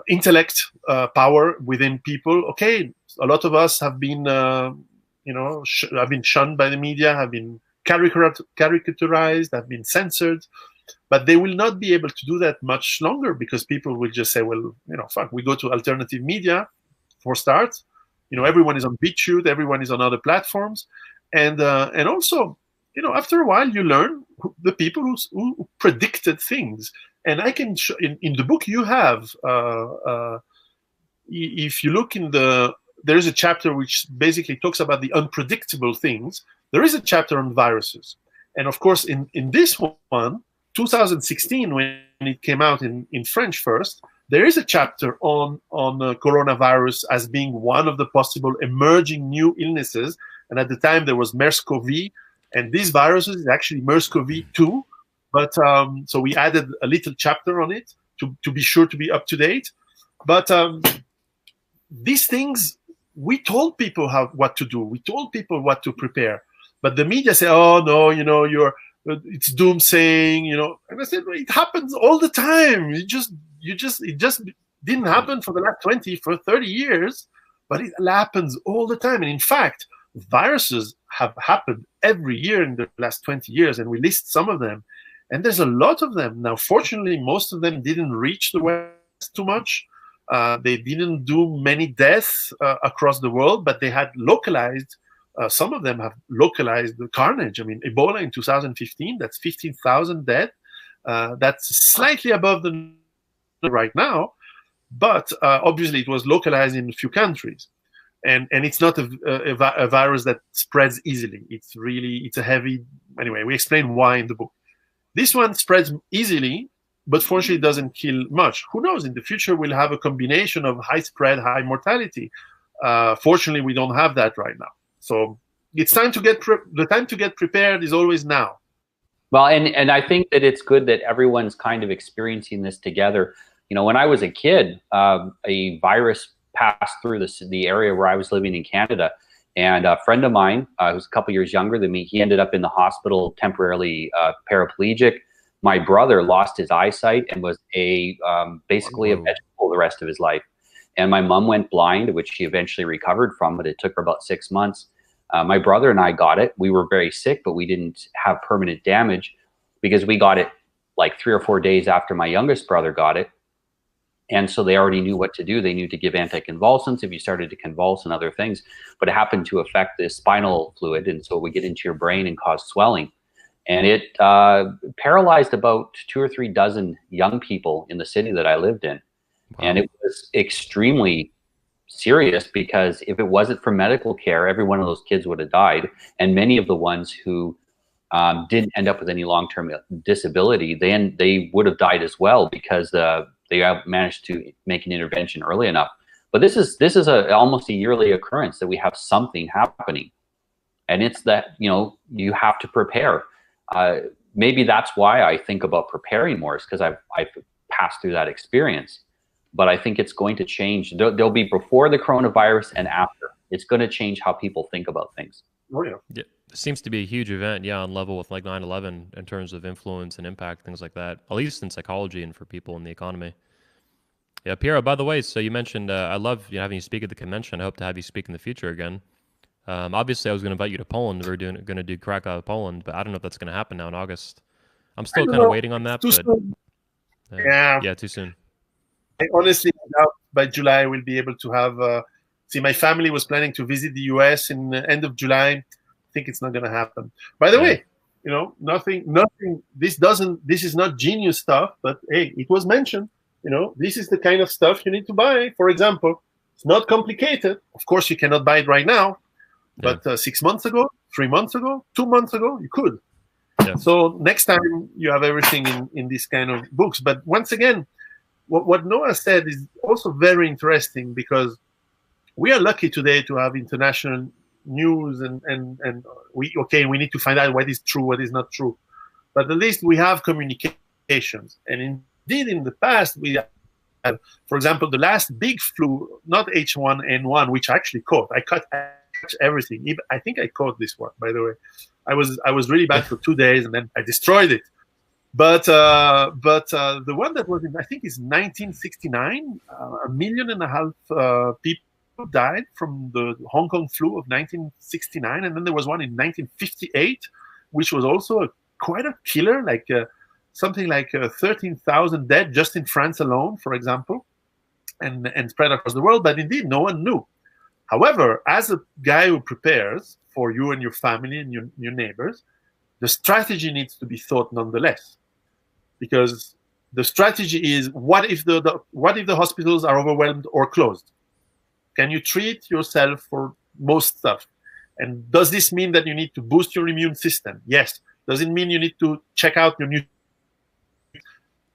intellect, power within people. Okay, a lot of us have been have been shunned by the media, have been caricaturized, have been censored, but they will not be able to do that much longer, because people will just say, well, fuck, we go to alternative media for starts. Everyone is on BitChute, everyone is on other platforms, and also, after a while, you learn the people who predicted things. And I can in the book you have, if you look there is a chapter which basically talks about the unpredictable things. There is a chapter on viruses, and of course, in this one, 2016, when it came out in French first. There is a chapter on coronavirus as being one of the possible emerging new illnesses. And at the time, there was MERS-CoV, and these viruses is actually MERS-CoV-2. But so we added a little chapter on it to be sure to be up to date. But these things, we told people what to do. We told people what to prepare. But the media say, oh, no, it's doomsaying, And I said, well, it happens all the time. It just didn't happen for the last 30 years, but it happens all the time. And in fact, viruses have happened every year in the last 20 years, and we list some of them. And there's a lot of them. Now, fortunately, most of them didn't reach the West too much. They didn't do many deaths across the world, but they had localized. Some of them have localized the carnage. I mean, Ebola in 2015, that's 15,000 dead. That's slightly above the right now, but obviously it was localized in a few countries, and it's not a virus that spreads easily. It's a heavy. Anyway, we explain why in the book. This one spreads easily, but fortunately it doesn't kill much. Who knows? In the future, we'll have a combination of high spread, high mortality. Fortunately, we don't have that right now. So it's time to the time to get prepared is always now. Well, and I think that it's good that everyone's kind of experiencing this together. When I was a kid, a virus passed through the area where I was living in Canada, and a friend of mine who's a couple years younger than me, he ended up in the hospital temporarily paraplegic. My brother lost his eyesight and was basically a vegetable the rest of his life. And my mom went blind, which she eventually recovered from, but it took her about 6 months. My brother and I got it. We were very sick, but we didn't have permanent damage because we got it like 3 or 4 days after my youngest brother got it. And so they already knew what to do. They knew to give anticonvulsants if you started to convulse and other things, but it happened to affect the spinal fluid. And so it would get into your brain and cause swelling. And it paralyzed about 2 or 3 dozen young people in the city that I lived in. Wow. And it was extremely serious because if it wasn't for medical care, every one of those kids would have died. And many of the ones who didn't end up with any long-term disability, they would have died as well because they managed to make an intervention early enough. But this is almost a yearly occurrence that we have something happening, and it's that you have to prepare. Maybe that's why I think about preparing more, is because I've pass through that experience. But I think it's going to change. There'll be before the coronavirus and after. It's going to change how people think about things. Oh, yeah. Yeah, it seems to be a huge event, yeah, on level with like 9/11 in terms of influence and impact, things like that, at least in psychology and for people in the economy. Yeah, Piero, by the way, so you mentioned I love having you speak at the convention. I hope to have you speak in the future again. Obviously, I was going to invite you to Poland. We were going to do Krakow, Poland, but I don't know if that's going to happen now in August. I'm still kind of waiting on that, Too but soon. Yeah. yeah, too soon. I honestly doubt by July we'll be able to have. See, my family was planning to visit the US in the end of July. I think it's not going to happen. By the way, nothing. This is not genius stuff, but hey, it was mentioned. This is the kind of stuff you need to buy. For example, it's not complicated. Of course, you cannot buy it right now, but 6 months ago, 3 months ago, 2 months ago, you could. Yeah. So next time you have everything in this kind of books. But once again, what Noah said is also very interesting, because we are lucky today to have international news, and we need to find out what is true, what is not true. But at least we have communications. And indeed, in the past, we have, for example, the last big flu, not H1N1, which I actually caught. I caught everything. I think I caught this one, by the way. I was really bad for 2 days, and then I destroyed it. But the one that was in, I think, is 1969. 1.5 million people died from the Hong Kong flu of 1969, and then there was one in 1958, which was also quite a killer, like something like 13,000 dead just in France alone, for example, and spread across the world. But indeed, no one knew. However, as a guy who prepares for you and your family and your neighbors, the strategy needs to be thought nonetheless, because the strategy is: what if the hospitals are overwhelmed or closed? Can you treat yourself for most stuff? And does this mean that you need to boost your immune system? Yes. Does it mean you need to check out your nutrition?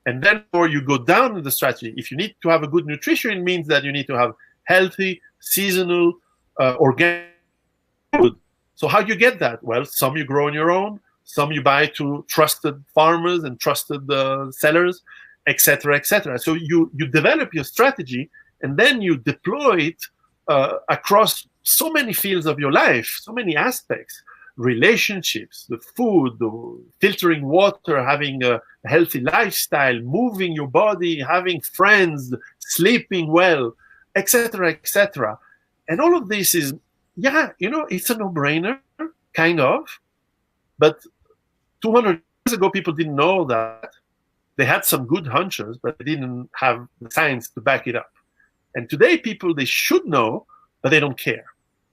And then, or you go down in the strategy. If you need to have a good nutrition, it means that you need to have healthy, seasonal, organic food. So how do you get that? Well, some you grow on your own, some you buy to trusted farmers and trusted sellers, etc., etc. So you develop your strategy, and then you deploy it across so many fields of your life, so many aspects: relationships, the food, the filtering water, having a healthy lifestyle, moving your body, having friends, sleeping well, etc., etc. And all of this is, it's a no-brainer, kind of. But 200 years ago, people didn't know that. They had some good hunches, but they didn't have the science to back it up. And today, people, they should know, but they don't care.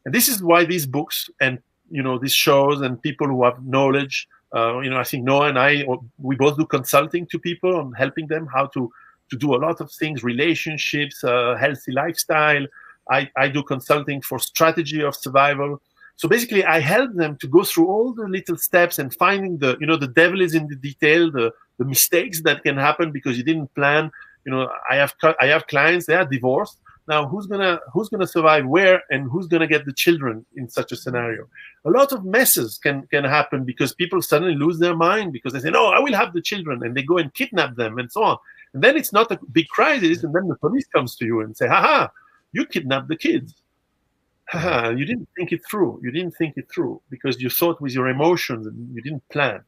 And this is why these books and, these shows and people who have knowledge, I think Noah and I, we both do consulting to people on helping them how to do a lot of things: relationships, healthy lifestyle. I do consulting for strategy of survival. So basically, I help them to go through all the little steps and finding the devil is in the detail, the mistakes that can happen because you didn't plan. I have clients, they are divorced. Now, who's gonna survive where, and who's gonna get the children in such a scenario? A lot of messes can happen because people suddenly lose their mind because they say, "No, I will have the children," and they go and kidnap them and so on. And then it's not a big crisis, and then the police comes to you and say, "Ha, you kidnapped the kids. Ha, you didn't think it through. You didn't think it through because you thought with your emotions and you didn't plan."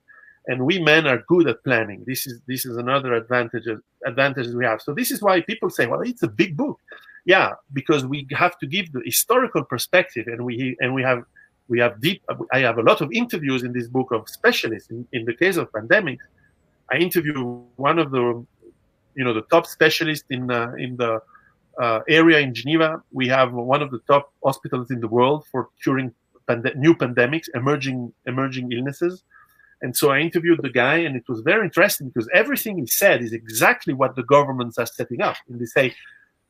And we men are good at planning. This is another advantage we have. So this is why people say, "Well, it's a big book." Yeah, because we have to give the historical perspective, and we have deep. I have a lot of interviews in this book of specialists. In the case of pandemics, I interview one of the top specialists in the area in Geneva. We have one of the top hospitals in the world for curing new pandemics, emerging illnesses. And so I interviewed the guy, and it was very interesting because everything he said is exactly what the governments are setting up. And they say,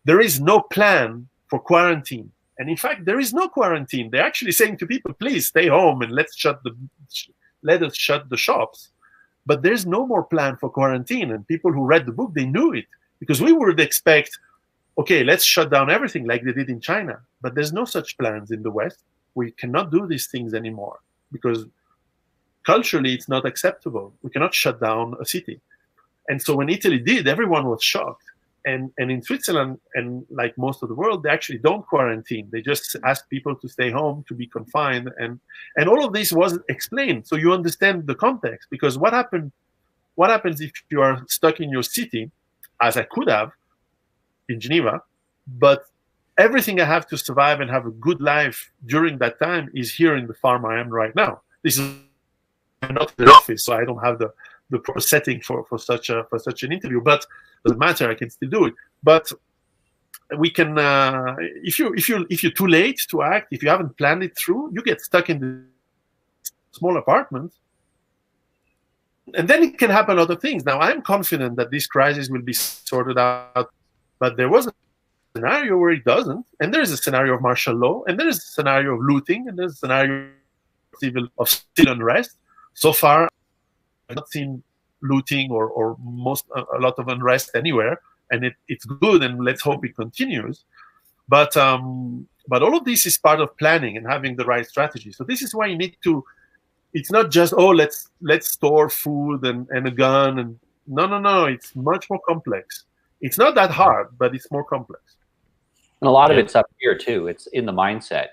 there is no plan for quarantine. And in fact, there is no quarantine. They're actually saying to people, please stay home and let us shut the shops. But there's no more plan for quarantine. And people who read the book, they knew it, because we would expect, okay, let's shut down everything like they did in China. But there's no such plans in the West. We cannot do these things anymore because culturally it's not acceptable. We cannot shut down a city. And so when Italy did, everyone was shocked. And in Switzerland, and like most of the world, they actually don't quarantine. They just ask people to stay home, to be confined, and all of this wasn't explained. So you understand the context, because what happens if you are stuck in your city, as I could have in Geneva, but everything I have to survive and have a good life during that time is here in the farm I am right now. This is not the office, so I don't have the proper setting for such an interview, but it doesn't matter, I can still do it. But we can, if you're too late to act, if you haven't planned it through, you get stuck in the small apartment, and then it can happen other things. Now, I'm confident that this crisis will be sorted out, but there was a scenario where it doesn't, and there's a scenario of martial law, and there's a scenario of looting, and there's a scenario of civil unrest. So far, I've not seen looting or a lot of unrest anywhere, and it's good, and let's hope it continues. But all of this is part of planning and having the right strategy. So this is why you need to. It's not just let's store food and a gun, and no. It's much more complex. It's not that hard, but it's more complex. And a lot of it's up here too. It's in the mindset.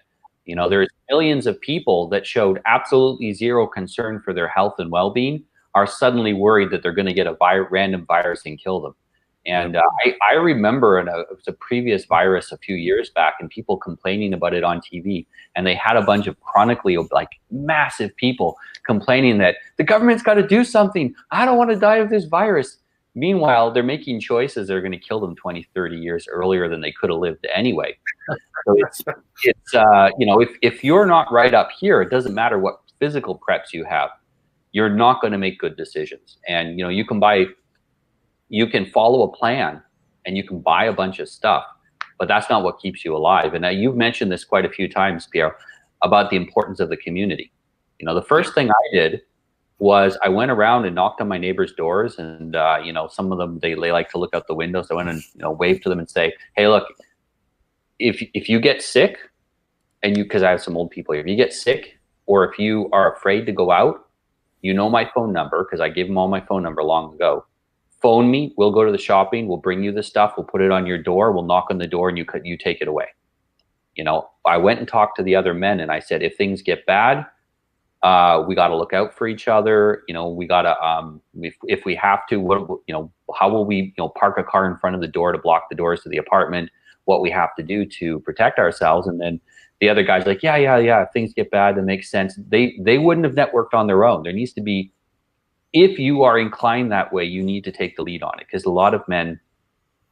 You know, there's millions of people that showed absolutely zero concern for their health and well-being are suddenly worried that they're going to get a random virus and kill them. And I remember it was a previous virus a few years back, and people complaining about it on TV. And they had a bunch of chronically, like, massive people complaining that the government's got to do something. I don't want to die of this virus. Meanwhile, they're making choices that are going to kill them 20, 30 years earlier than they could have lived anyway. So it's you know, if you're not right up here, it doesn't matter what physical preps you have. You're not going to make good decisions. And, you know, you can follow a plan and you can buy a bunch of stuff, but that's not what keeps you alive. And you've mentioned this quite a few times, Piero, about the importance of the community. You know, the first thing I did was I went around and knocked on my neighbors' doors, and you know, some of them they like to look out the windows. I went and, you know, waved to them and say, "Hey, look, if you get sick, and because I have some old people here, if you get sick or if you are afraid to go out, you know my phone number, because I gave them all my phone number long ago. Phone me. We'll go to the shopping. We'll bring you the stuff. We'll put it on your door. We'll knock on the door, and you take it away." You know, I went and talked to the other men, and I said, if things get bad, we got to look out for each other. You know, we got to, if we have to, you know, how will we, you know, park a car in front of the door to block the doors to the apartment, what we have to do to protect ourselves. And then the other guy's like, yeah. If things get bad, that makes sense. They wouldn't have networked on their own. There needs to be, if you are inclined that way, you need to take the lead on it, because a lot of men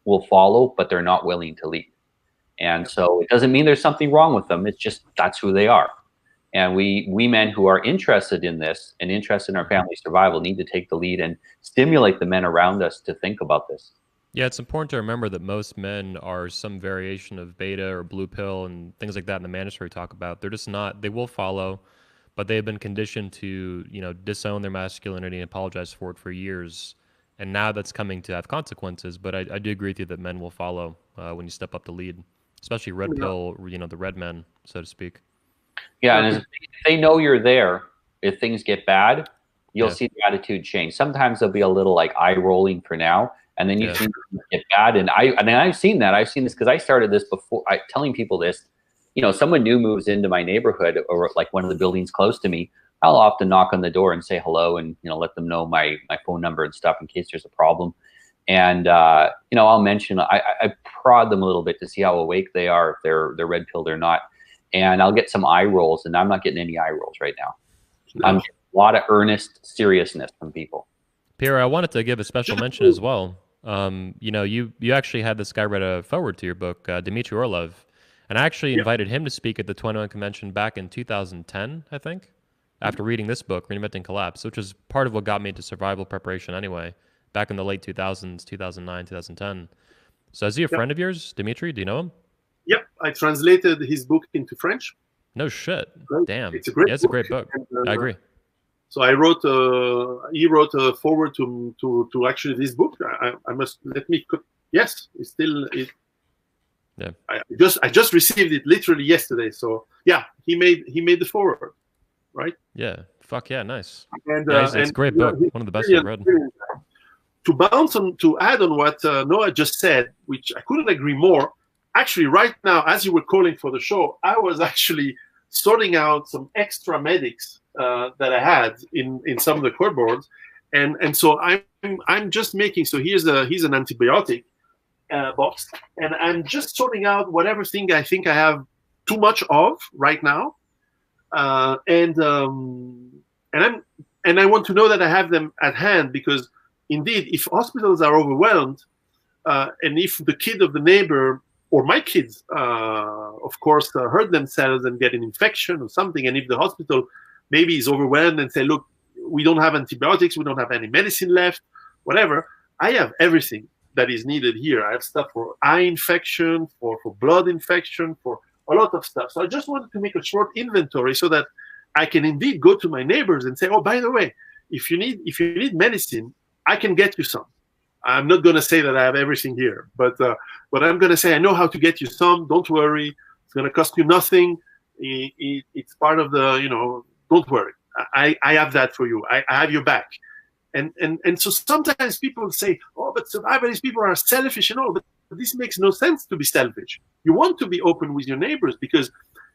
will follow, but they're not willing to lead. And so it doesn't mean there's something wrong with them. It's just, that's who they are. And we men who are interested in this and interested in our family survival need to take the lead and stimulate the men around us to think about this. Yeah, it's important to remember that most men are some variation of beta or blue pill and things like that in the manosphere we talk about. They're just not, they will follow, but they've been conditioned to, you know, disown their masculinity and apologize for it for years. And now that's coming to have consequences. But I do agree with you that men will follow when you step up to lead, especially red pill, you know, the red men, so to speak. Yeah, and if they know you're there, if things get bad, you'll see the attitude change. Sometimes there'll be a little like eye rolling for now, and then you see things get bad. And I've seen that. I've seen this because I started this before. Telling people this, you know, someone new moves into my neighborhood or like one of the buildings close to me, I'll often knock on the door and say hello and, you know, let them know my phone number and stuff in case there's a problem. And you know, I'll mention, I prod them a little bit to see how awake they are, if they're red pilled or not. And I'll get some eye rolls, and I'm not getting any eye rolls right now. I'm getting a lot of earnest seriousness from people. Piero, I wanted to give a special mention as well. You know, you actually had this guy write a foreword to your book, Dmitry Orlov, and I actually invited him to speak at the 21 convention back in 2010, I think, after reading this book, Reinventing Collapse, which was part of what got me into survival preparation anyway, back in the late 2000s, 2009, 2010. So is he a friend of yours, Dmitry? Do you know him? Yep, I translated his book into French. No shit. Right. Damn. It's a great it's a great book. And, I agree. So he wrote a forward to actually this book. I must let me. Yes, it's still. Yeah. I just received it literally yesterday. So yeah, he made the forward, right? Yeah. Fuck yeah, nice. And it's a great book. One of the best I've read. to add on what Noah just said, which I couldn't agree more. Actually, right now, as you were calling for the show, I was actually sorting out some extra medics that I had in some of the cardboards, and so I'm just making. So here's an antibiotic box, and I'm just sorting out whatever thing I think I have too much of right now, and I want to know that I have them at hand, because indeed, if hospitals are overwhelmed, and if the kid of the neighbor or my kids, of course, hurt themselves and get an infection or something, and if the hospital maybe is overwhelmed and say, look, we don't have antibiotics, we don't have any medicine left, whatever, I have everything that is needed here. I have stuff for eye infection, for blood infection, for a lot of stuff. So I just wanted to make a short inventory so that I can indeed go to my neighbors and say, oh, by the way, if you need medicine, I can get you some. I'm not going to say that I have everything here, but I'm going to say I know how to get you some. Don't worry. It's going to cost you nothing. It's part of the, don't worry. I have that for you. I have your back. And so sometimes people say, oh, but survivalist people are selfish and all, but this makes no sense to be selfish. You want to be open with your neighbors because,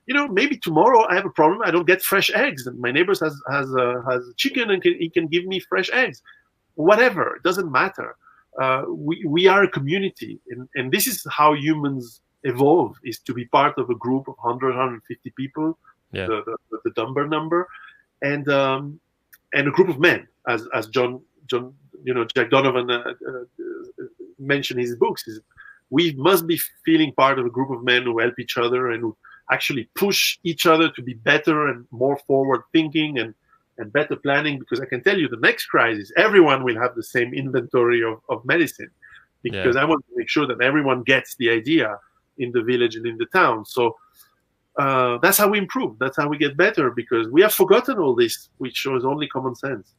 maybe tomorrow I have a problem. I don't get fresh eggs, and my neighbors has a chicken and he can give me fresh eggs. Whatever, it doesn't matter. We are a community, and this is how humans evolve: is to be part of a group of 100, 150 people, the Dunbar number, and a group of men, as John Jack Donovan mentioned in his books. We must be feeling part of a group of men who help each other and who actually push each other to be better and more forward thinking and better planning, because I can tell you the next crisis, everyone will have the same inventory of medicine, because I want to make sure that everyone gets the idea in the village and in the town. So that's how we improve. That's how we get better, because we have forgotten all this, which shows only common sense.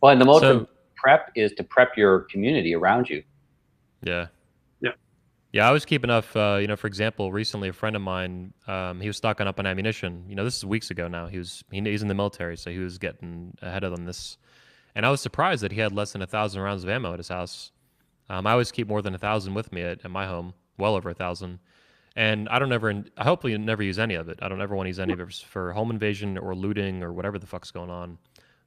Well, and the most important prep is to prep your community around you. Yeah. Yeah, I was keeping up, for example, recently a friend of mine, he was stocking up on ammunition. This is weeks ago now. He's in the military, so he was getting ahead of on this. And I was surprised that he had less than 1,000 rounds of ammo at his house. I always keep more than 1,000 with me at my home, well over 1,000. And I hopefully never use any of it. I don't ever want to use any of it for home invasion or looting or whatever the fuck's going on.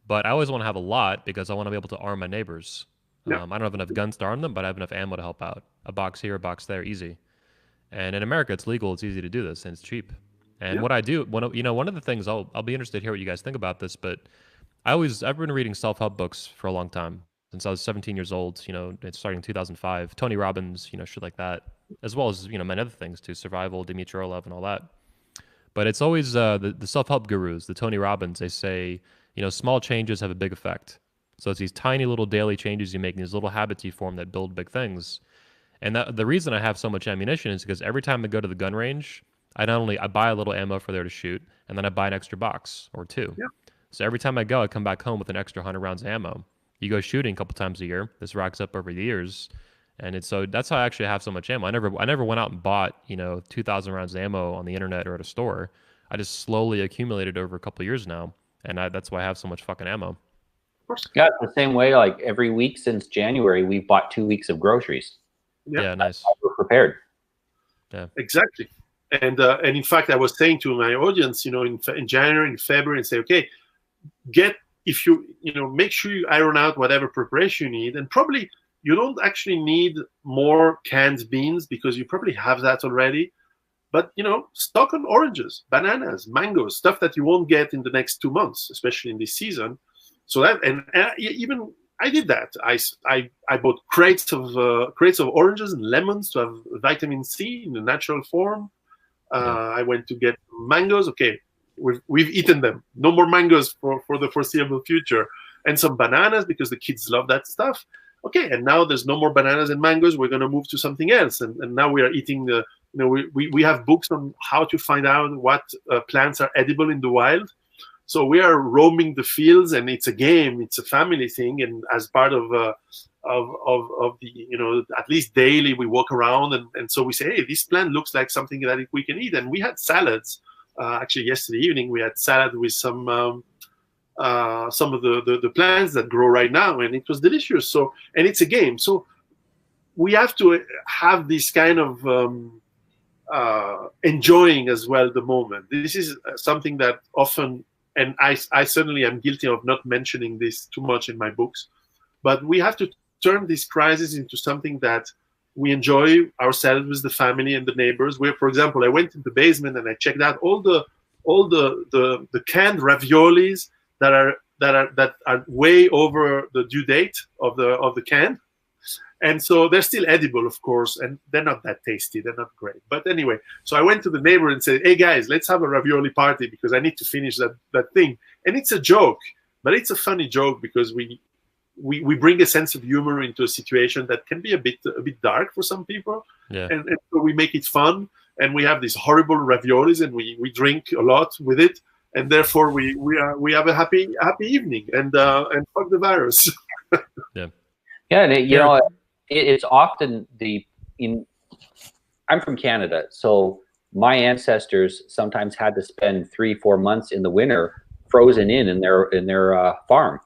But I always want to have a lot because I want to be able to arm my neighbors. I don't have enough guns to arm them, but I have enough ammo to help out. A box here, a box there, easy. And in America, it's legal, it's easy to do this, and it's cheap. And what I do, one of the things, I'll be interested to hear what you guys think about this, but I've been reading self-help books for a long time, since I was 17 years old. It's starting in 2005. Tony Robbins, shit like that, as well as many other things too, survival, Dmitry Orlov, and all that. But it's always the self-help gurus, the Tony Robbins. They say small changes have a big effect. So it's these tiny little daily changes you make, these little habits you form that build big things. And the reason I have so much ammunition is because every time I go to the gun range, I buy a little ammo for there to shoot, and then I buy an extra box or two. Yeah. So every time I go, I come back home with an extra 100 rounds of ammo. You go shooting a couple times a year. This racks up over the years, and that's how I actually have so much ammo. I never went out and bought 2,000 rounds of ammo on the internet or at a store. I just slowly accumulated over a couple of years now, and that's why I have so much fucking ammo. Yeah, it's the same way. Like every week since January, we've bought 2 weeks of groceries. Yeah, nice. We're prepared. Yeah, exactly. And in fact, I was saying to my audience, in January, in February, and say, okay, make sure you iron out whatever preparation you need, and probably you don't actually need more canned beans because you probably have that already. But stock on oranges, bananas, mangoes, stuff that you won't get in the next 2 months, especially in this season. So that, and even I did that. I bought crates of oranges and lemons to have vitamin C in the natural form. I went to get mangoes. Okay, we've eaten them. No more mangoes for the foreseeable future. And some bananas because the kids love that stuff. Okay, and now there's no more bananas and mangoes. We're going to move to something else. And now we are eating we have books on how to find out what plants are edible in the wild. So we are roaming the fields, and it's a game. It's a family thing, and as part of the at least daily we walk around, and so we say, hey, this plant looks like something that we can eat. And we had salads. Actually, yesterday evening we had salad with some some of the plants that grow right now, and it was delicious. So, and it's a game. So we have to have this kind of enjoying as well the moment. This is something that often, and I certainly am guilty of not mentioning this too much in my books, but we have to turn this crisis into something that we enjoy ourselves with the family and the neighbors. Where, for example, I went in the basement and I checked out all the canned raviolis that are way over the due date of the can. And so they're still edible, of course, and they're not that tasty. They're not great. But anyway, so I went to the neighbor and said, hey, guys, let's have a ravioli party because I need to finish that thing. And it's a joke, but it's a funny joke because we bring a sense of humor into a situation that can be a bit dark for some people. Yeah. And so we make it fun. And we have these horrible raviolis and we drink a lot with it. And therefore, we have a happy evening and fuck the virus. Yeah. Yeah, and you know, it's often I'm from Canada, so my ancestors sometimes had to spend 3-4 months in the winter frozen in their farm,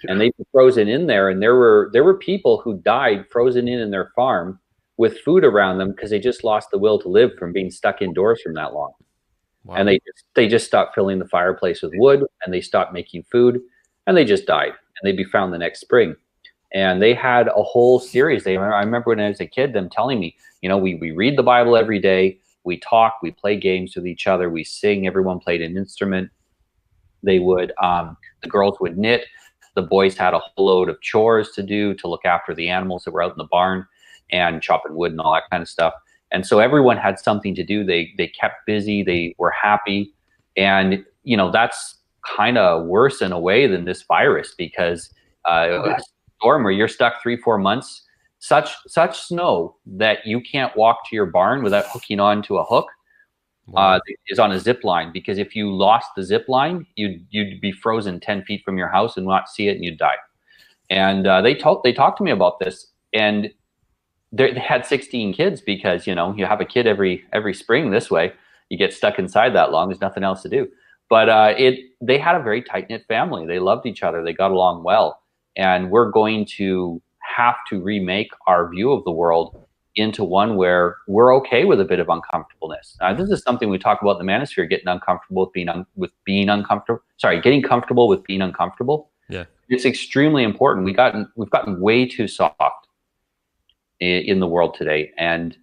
and they'd be frozen in there. And there were people who died frozen in their farm with food around them because they just lost the will to live from being stuck indoors from that long. Wow. And they just stopped filling the fireplace with wood, and they stopped making food, and they just died, and they'd be found the next spring. And they had a whole series. I remember when I was a kid, them telling me, you know, we read the Bible every day, we talk, we play games with each other, we sing, everyone played an instrument. They would, the girls would knit, the boys had a whole load of chores to do to look after the animals that were out in the barn and chopping wood and all that kind of stuff. And so everyone had something to do. They kept busy, they were happy. And, you know, that's kind of worse in a way than this virus because storm where you're stuck 3-4 months, such snow that you can't walk to your barn without hooking onto a hook. Wow. Is on a zip line, because if you lost the zip line, you'd be frozen 10 feet from your house and not see it, and you'd die. And they talked to me about this, and they had 16 kids because, you know, you have a kid every spring this way. You get stuck inside that long, there's nothing else to do. But they had a very tight-knit family. They loved each other. They got along well. And we're going to have to remake our view of the world into one where we're okay with a bit of uncomfortableness. This is something we talk about in the Manosphere, getting uncomfortable with being uncomfortable. Sorry, getting comfortable with being uncomfortable. Yeah, it's extremely important. We've gotten way too soft in the world today, and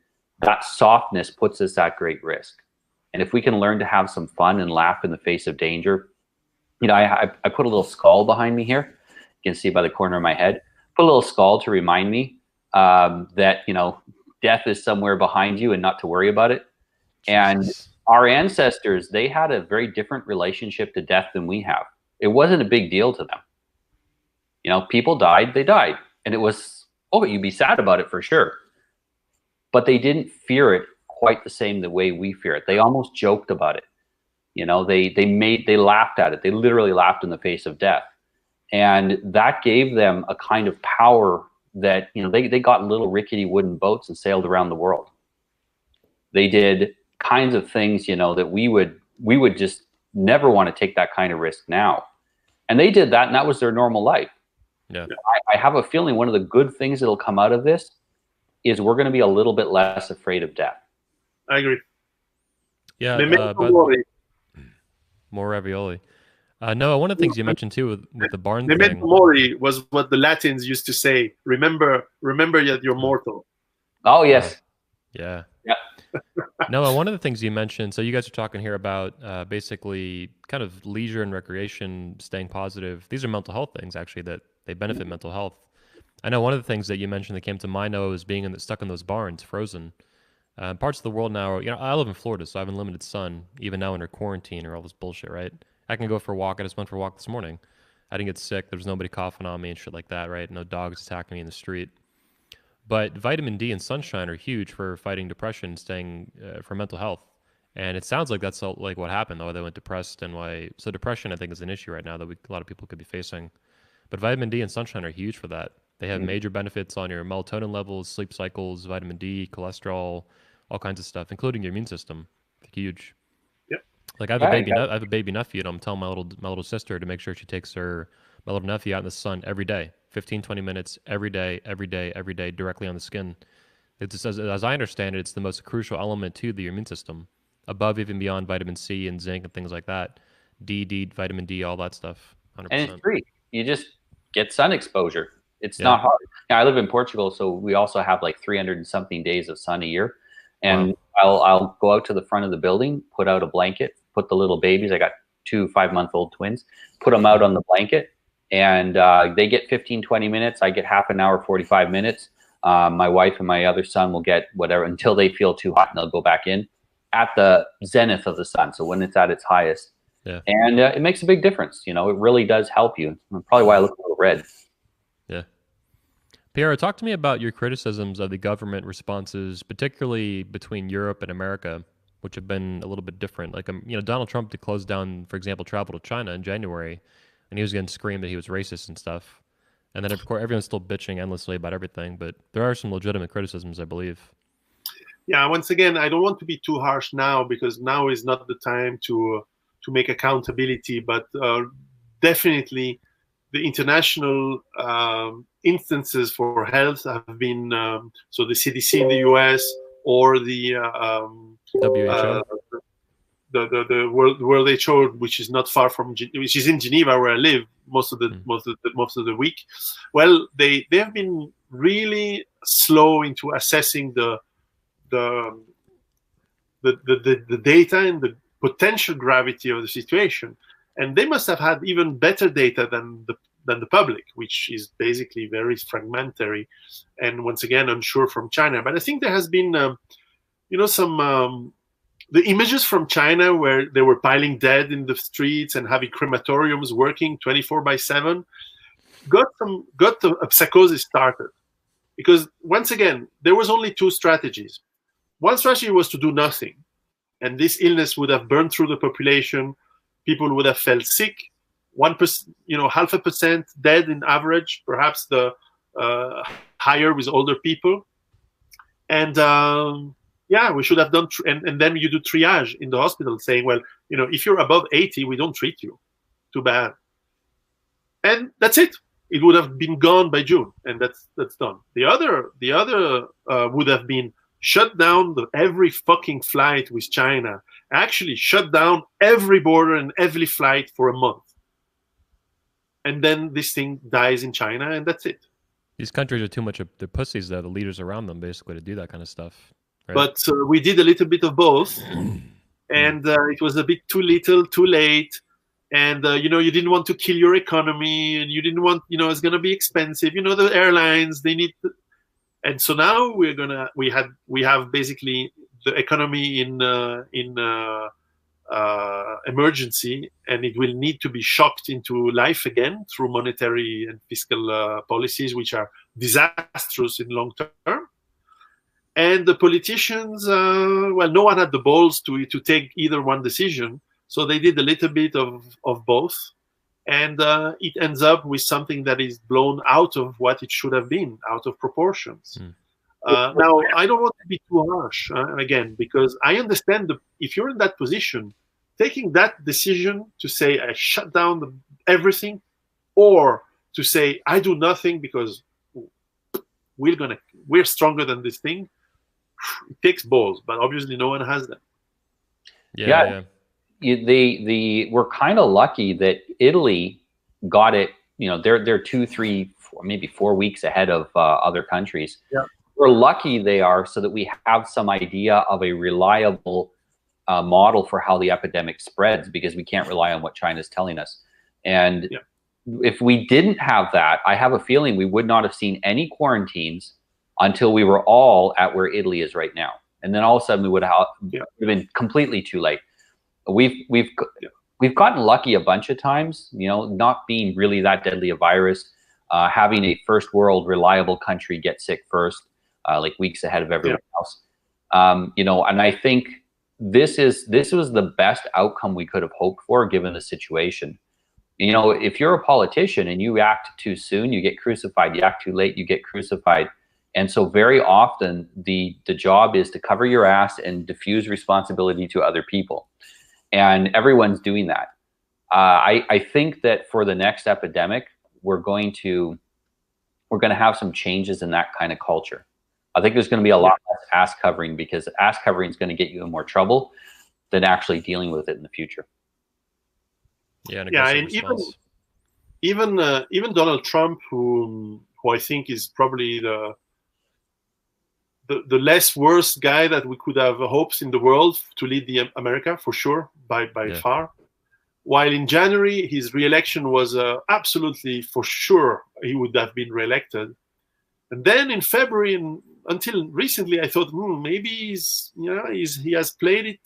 that softness puts us at great risk. And if we can learn to have some fun and laugh in the face of danger, you know, I put a little skull behind me here. You can see by the corner of my head. Put a little skull to remind me that, you know, death is somewhere behind you and not to worry about it. And our ancestors, they had a very different relationship to death than we have. It wasn't a big deal to them. You know, people died, they died. And it was, oh, you'd be sad about it for sure. But they didn't fear it quite the same the way we fear it. They almost joked about it. You know, they laughed at it. They literally laughed in the face of death. And that gave them a kind of power that, you know, they got little rickety wooden boats and sailed around the world. They did kinds of things, you know, that we would just never want to take that kind of risk now. And they did that, and that was their normal life. Yeah. I have a feeling one of the good things that'll come out of this is we're going to be a little bit less afraid of death. I agree. Yeah, but more ravioli. Noah, one of the things you mentioned too with the barn Memento thing. mori was what the Latins used to say. Remember that you're mortal. Oh yes. Yeah. Yeah. Noah, one of the things you mentioned. So you guys are talking here about basically kind of leisure and recreation, staying positive. These are mental health things actually that they benefit mental health. I know one of the things that you mentioned that came to mind, Noah, was being stuck in those barns, frozen. Parts of the world now, you know, I live in Florida, so I have unlimited sun, even now under quarantine or all this bullshit, right? I can go for a walk. I just went for a walk this morning. I didn't get sick. There was nobody coughing on me and shit like that, right? No dogs attacking me in the street. But vitamin D and sunshine are huge for fighting depression, staying for mental health. And it sounds like that's like what happened, though. They went depressed and why. So depression, I think, is an issue right now that a lot of people could be facing. But vitamin D and sunshine are huge for that. They have major benefits on your melatonin levels, sleep cycles, vitamin D, cholesterol, all kinds of stuff, including your immune system. Huge. Like I have a baby, I have a baby nephew, and I'm telling my little sister to make sure she takes my little nephew out in the sun every day, 15, 20 minutes every day, every day, every day, directly on the skin. It's just, as I understand it, it's the most crucial element to the immune system, above even beyond vitamin C and zinc and things like that. Vitamin D, all that stuff. 100%. And it's free. You just get sun exposure. It's Yeah. not hard. Now, I live in Portugal, so we also have like 300 and something days of sun a year. And Wow. I'll go out to the front of the building, put out a blanket, put the little babies. I got 2 5-month-old twins. Put them out on the blanket, and they get 15, 20 minutes. I get half an hour, 45 minutes. My wife and my other son will get whatever until they feel too hot, and they'll go back in at the zenith of the sun. So when it's at its highest. Yeah. And it makes a big difference. You know, it really does help you. Probably why I look a little red. Yeah. Piero, talk to me about your criticisms of the government responses, particularly between Europe and America, which have been a little bit different. Like, Donald Trump did close down, for example, travel to China in January, and he was getting screamed that he was racist and stuff. And then, of course, everyone's still bitching endlessly about everything, but there are some legitimate criticisms, I believe. Yeah, once again, I don't want to be too harsh now, because now is not the time to make accountability, but definitely the international instances for health have been, so the CDC in the US or the WHO. The World WHO, which is not far from, which is in Geneva where I live most of the week. Well, they have been really slow into assessing the data and the potential gravity of the situation, and they must have had even better data than the public, which is basically very fragmentary and once again unsure from China. But I think there has been, some the images from China where they were piling dead in the streets and having crematoriums working 24/7 got the psychosis started, because once again there was only 2 strategies. One strategy was to do nothing, and this illness would have burned through the population. People would have felt sick. 1%, 0.5% dead in average, perhaps the higher with older people. And we should have done. And then you do triage in the hospital, saying, well, if you're above 80, we don't treat you. Too bad. And that's it. It would have been gone by June, and that's done. The other would have been shut down every fucking flight with China, actually shut down every border and every flight for a month. And then this thing dies in China, and that's it. These countries are too much of the pussies, though, the leaders around them, basically, to do that kind of stuff. Right? But we did a little bit of both, and it was a bit too little, too late. And, you didn't want to kill your economy, and you didn't want, it's going to be expensive. The airlines, they need to. And so now we have basically the economy in emergency, and it will need to be shocked into life again through monetary and fiscal policies, which are disastrous in long term. And the politicians, no one had the balls to take either one decision, so they did a little bit of both. And it ends up with something that is blown out of what it should have been, out of proportions. Now, I don't want to be too harsh, again, because I understand if you're in that position, taking that decision to say, I shut down everything, or to say, I do nothing because we're stronger than this thing, it takes balls, but obviously no one has them. Yeah. We're kind of lucky that Italy got it. They're 2, 3, 4, maybe 4 weeks ahead of other countries. Yeah. We're lucky they are, so that we have some idea of a reliable model for how the epidemic spreads, because we can't rely on what China's telling us. And if we didn't have that, I have a feeling we would not have seen any quarantines until we were all at where Italy is right now. And then all of a sudden we would have been completely too late. We've gotten lucky a bunch of times, not being really that deadly a virus, having a first world reliable country get sick first, like weeks ahead of everyone else. And I think this was the best outcome we could have hoped for given the situation. If you're a politician and you act too soon, you get crucified. You act too late, you get crucified. And so very often the job is to cover your ass and diffuse responsibility to other people. and everyone's doing that. I think that for the next epidemic, we're going to have some changes in that kind of culture. I think there's going to be a lot less ass covering, because ass covering is going to get you in more trouble than actually dealing with it in the future. Yeah, and even Donald Trump, who I think is probably the less worst guy that we could have hopes in the world to lead the America, for sure, by far. While in January his re-election was absolutely for sure he would have been re-elected, and then in February and until recently I thought maybe he has played it.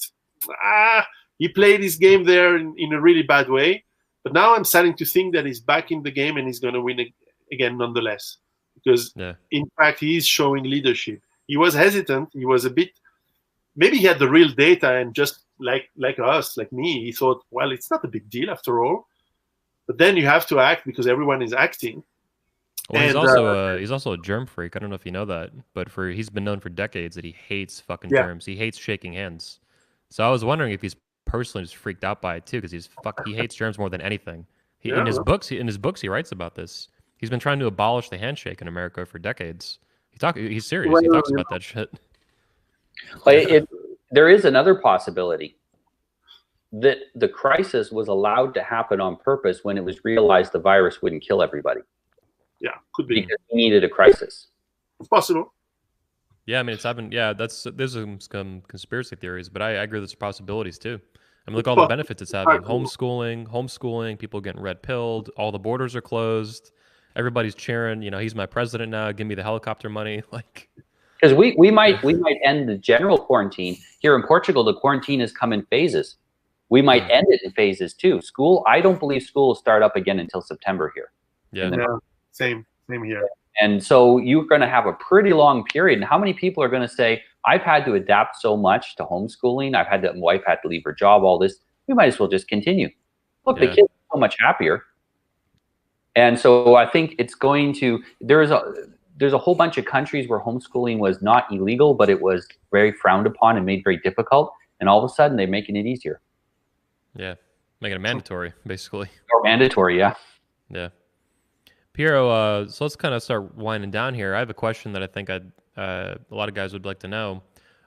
He played his game there in a really bad way, but now I'm starting to think that he's back in the game and he's going to win again nonetheless, because in fact he is showing leadership. He was hesitant. He was a bit, maybe he had the real data, and just like us, like me, he thought, well, it's not a big deal after all. But then you have to act because everyone is acting. Well, he's also a germ freak. I don't know if you know that, but he's been known for decades that he hates fucking germs. He hates shaking hands. So I was wondering if he's personally just freaked out by it too, because he hates germs more than anything. In his books, he writes about this. He's been trying to abolish the handshake in America for decades. He's serious. He talks about that shit. There is another possibility that the crisis was allowed to happen on purpose when it was realized the virus wouldn't kill everybody. Yeah, could be. Because we needed a crisis. It's possible. Yeah, I mean, it's happened. Yeah, there's some conspiracy theories, but I agree there's possibilities too. I mean, look all the benefits it's having. Homeschooling, people getting red pilled, all the borders are closed. Everybody's cheering, he's my president now, give me the helicopter money. Because we might end the general quarantine. Here in Portugal, the quarantine has come in phases. We might end it in phases too. I don't believe school will start up again until September here. Yeah, same here. And so you're going to have a pretty long period. And how many people are going to say, I've had to adapt so much to homeschooling. My wife had to leave her job, all this. We might as well just continue. Look, the kids are so much happier. And so I think it's going to, there's a whole bunch of countries where homeschooling was not illegal, but it was very frowned upon and made very difficult. And all of a sudden they're making it easier. Yeah. Making it mandatory, basically. Or mandatory, yeah. Yeah. Piero, so let's kind of start winding down here. I have a question that I think a lot of guys would like to know.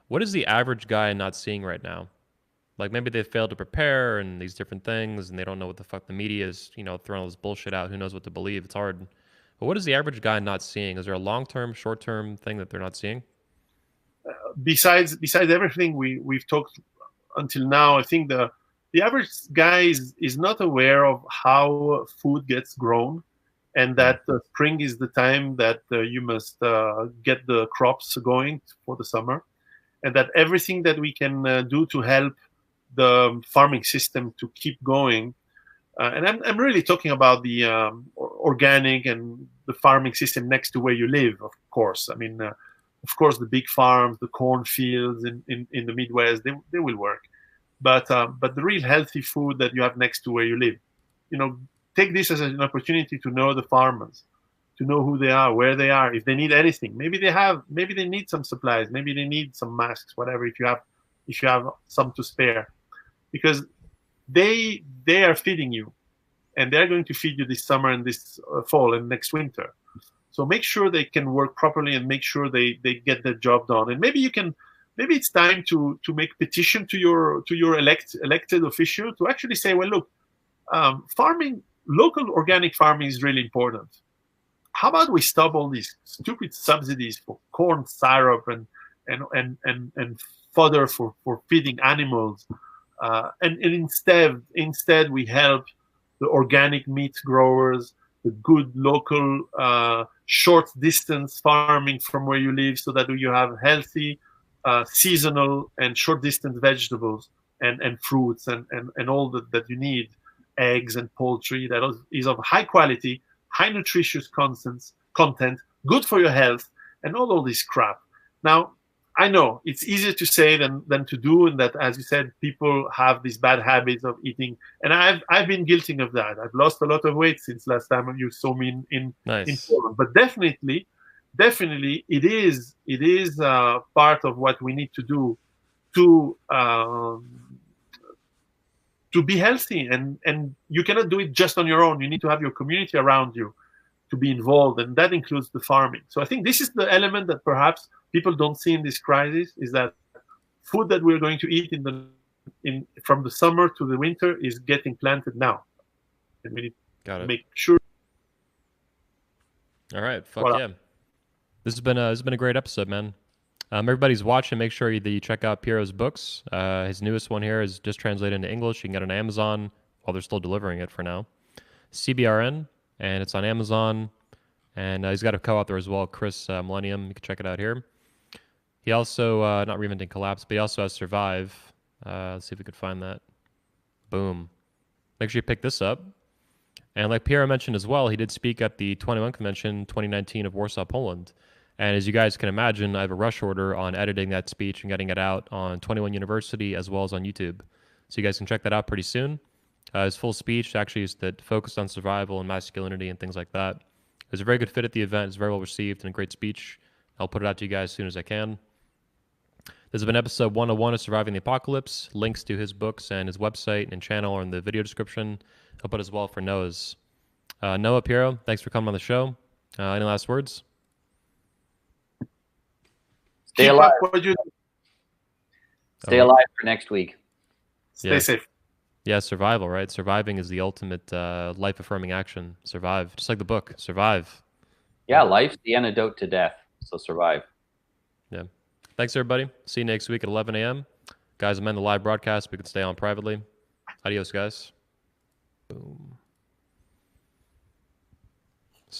What is the average guy not seeing right now? Like maybe they failed to prepare and these different things, and they don't know what the fuck the media is, throwing all this bullshit out. Who knows what to believe? It's hard. But what is the average guy not seeing? Is there a long-term, short-term thing that they're not seeing? Besides everything we've talked until now, I think the average guy is not aware of how food gets grown, and that spring is the time that you must get the crops going for the summer, and that everything that we can do to help the farming system to keep going, and I'm really talking about the organic and the farming system next to where you live, of course. I mean, of course, the big farms, the cornfields in the Midwest, they will work, but the real healthy food that you have next to where you live, take this as an opportunity to know the farmers, to know who they are, where they are, if they need anything. Maybe they need some supplies, maybe they need some masks, whatever. If you have some to spare, because they are feeding you, and they're going to feed you this summer and this fall and next winter. So make sure they can work properly and make sure they get their job done. And maybe it's time to make petition to your elected official to actually say, well, look, local organic farming is really important. How about we stop all these stupid subsidies for corn syrup and fodder for feeding animals, and instead we help the organic meat growers, the good local short distance farming from where you live, so that you have healthy seasonal and short distance vegetables and fruits and all that you need, eggs and poultry that is of high quality, high nutritious content, good for your health, and all this crap. Now, I know it's easier to say than to do, and that, as you said, people have these bad habits of eating, and I've been guilty of that. I've lost a lot of weight since last time you saw me in Poland. But definitely, it is part of what we need to do to to be healthy, and you cannot do it just on your own. You need to have your community around you to be involved, and that includes the farming. So I think this is the element that perhaps people don't see in this crisis, is that food that we're going to eat from the summer to the winter is getting planted now, and we need to make sure. All right, fuck yeah. This has been a great episode, man. Everybody's watching. Make sure that you check out Piero's books. His newest one here is just translated into English. You can get it on Amazon while they're still delivering it for now. CBRN, and it's on Amazon. And he's got a co-author as well, Chris Millennium. You can check it out here. He also, not Reinventing Collapse, but he also has Survive. Let's see if we could find that. Boom. Make sure you pick this up. And like Piero mentioned as well, he did speak at the 21 Convention 2019 of Warsaw, Poland. And as you guys can imagine, I have a rush order on editing that speech and getting it out on 21 University as well as on YouTube. So you guys can check that out pretty soon. His full speech actually is that focused on survival and masculinity and things like that. It was a very good fit at the event. It's very well received and a great speech. I'll put it out to you guys as soon as I can. This has been episode 101 of Surviving the Apocalypse. Links to his books and his website and channel are in the video description. I'll put as well for Noah's. Noah, Piero, thanks for coming on the show. Any last words? Stay alive. Stay alive for next week. Stay safe. Yeah, survival, right? Surviving is the ultimate life-affirming action. Survive. Just like the book. Survive. Yeah, life's the antidote to death. So survive. Yeah. Thanks, everybody. See you next week at 11 a.m. Guys, I'm in the live broadcast. We can stay on privately. Adios, guys.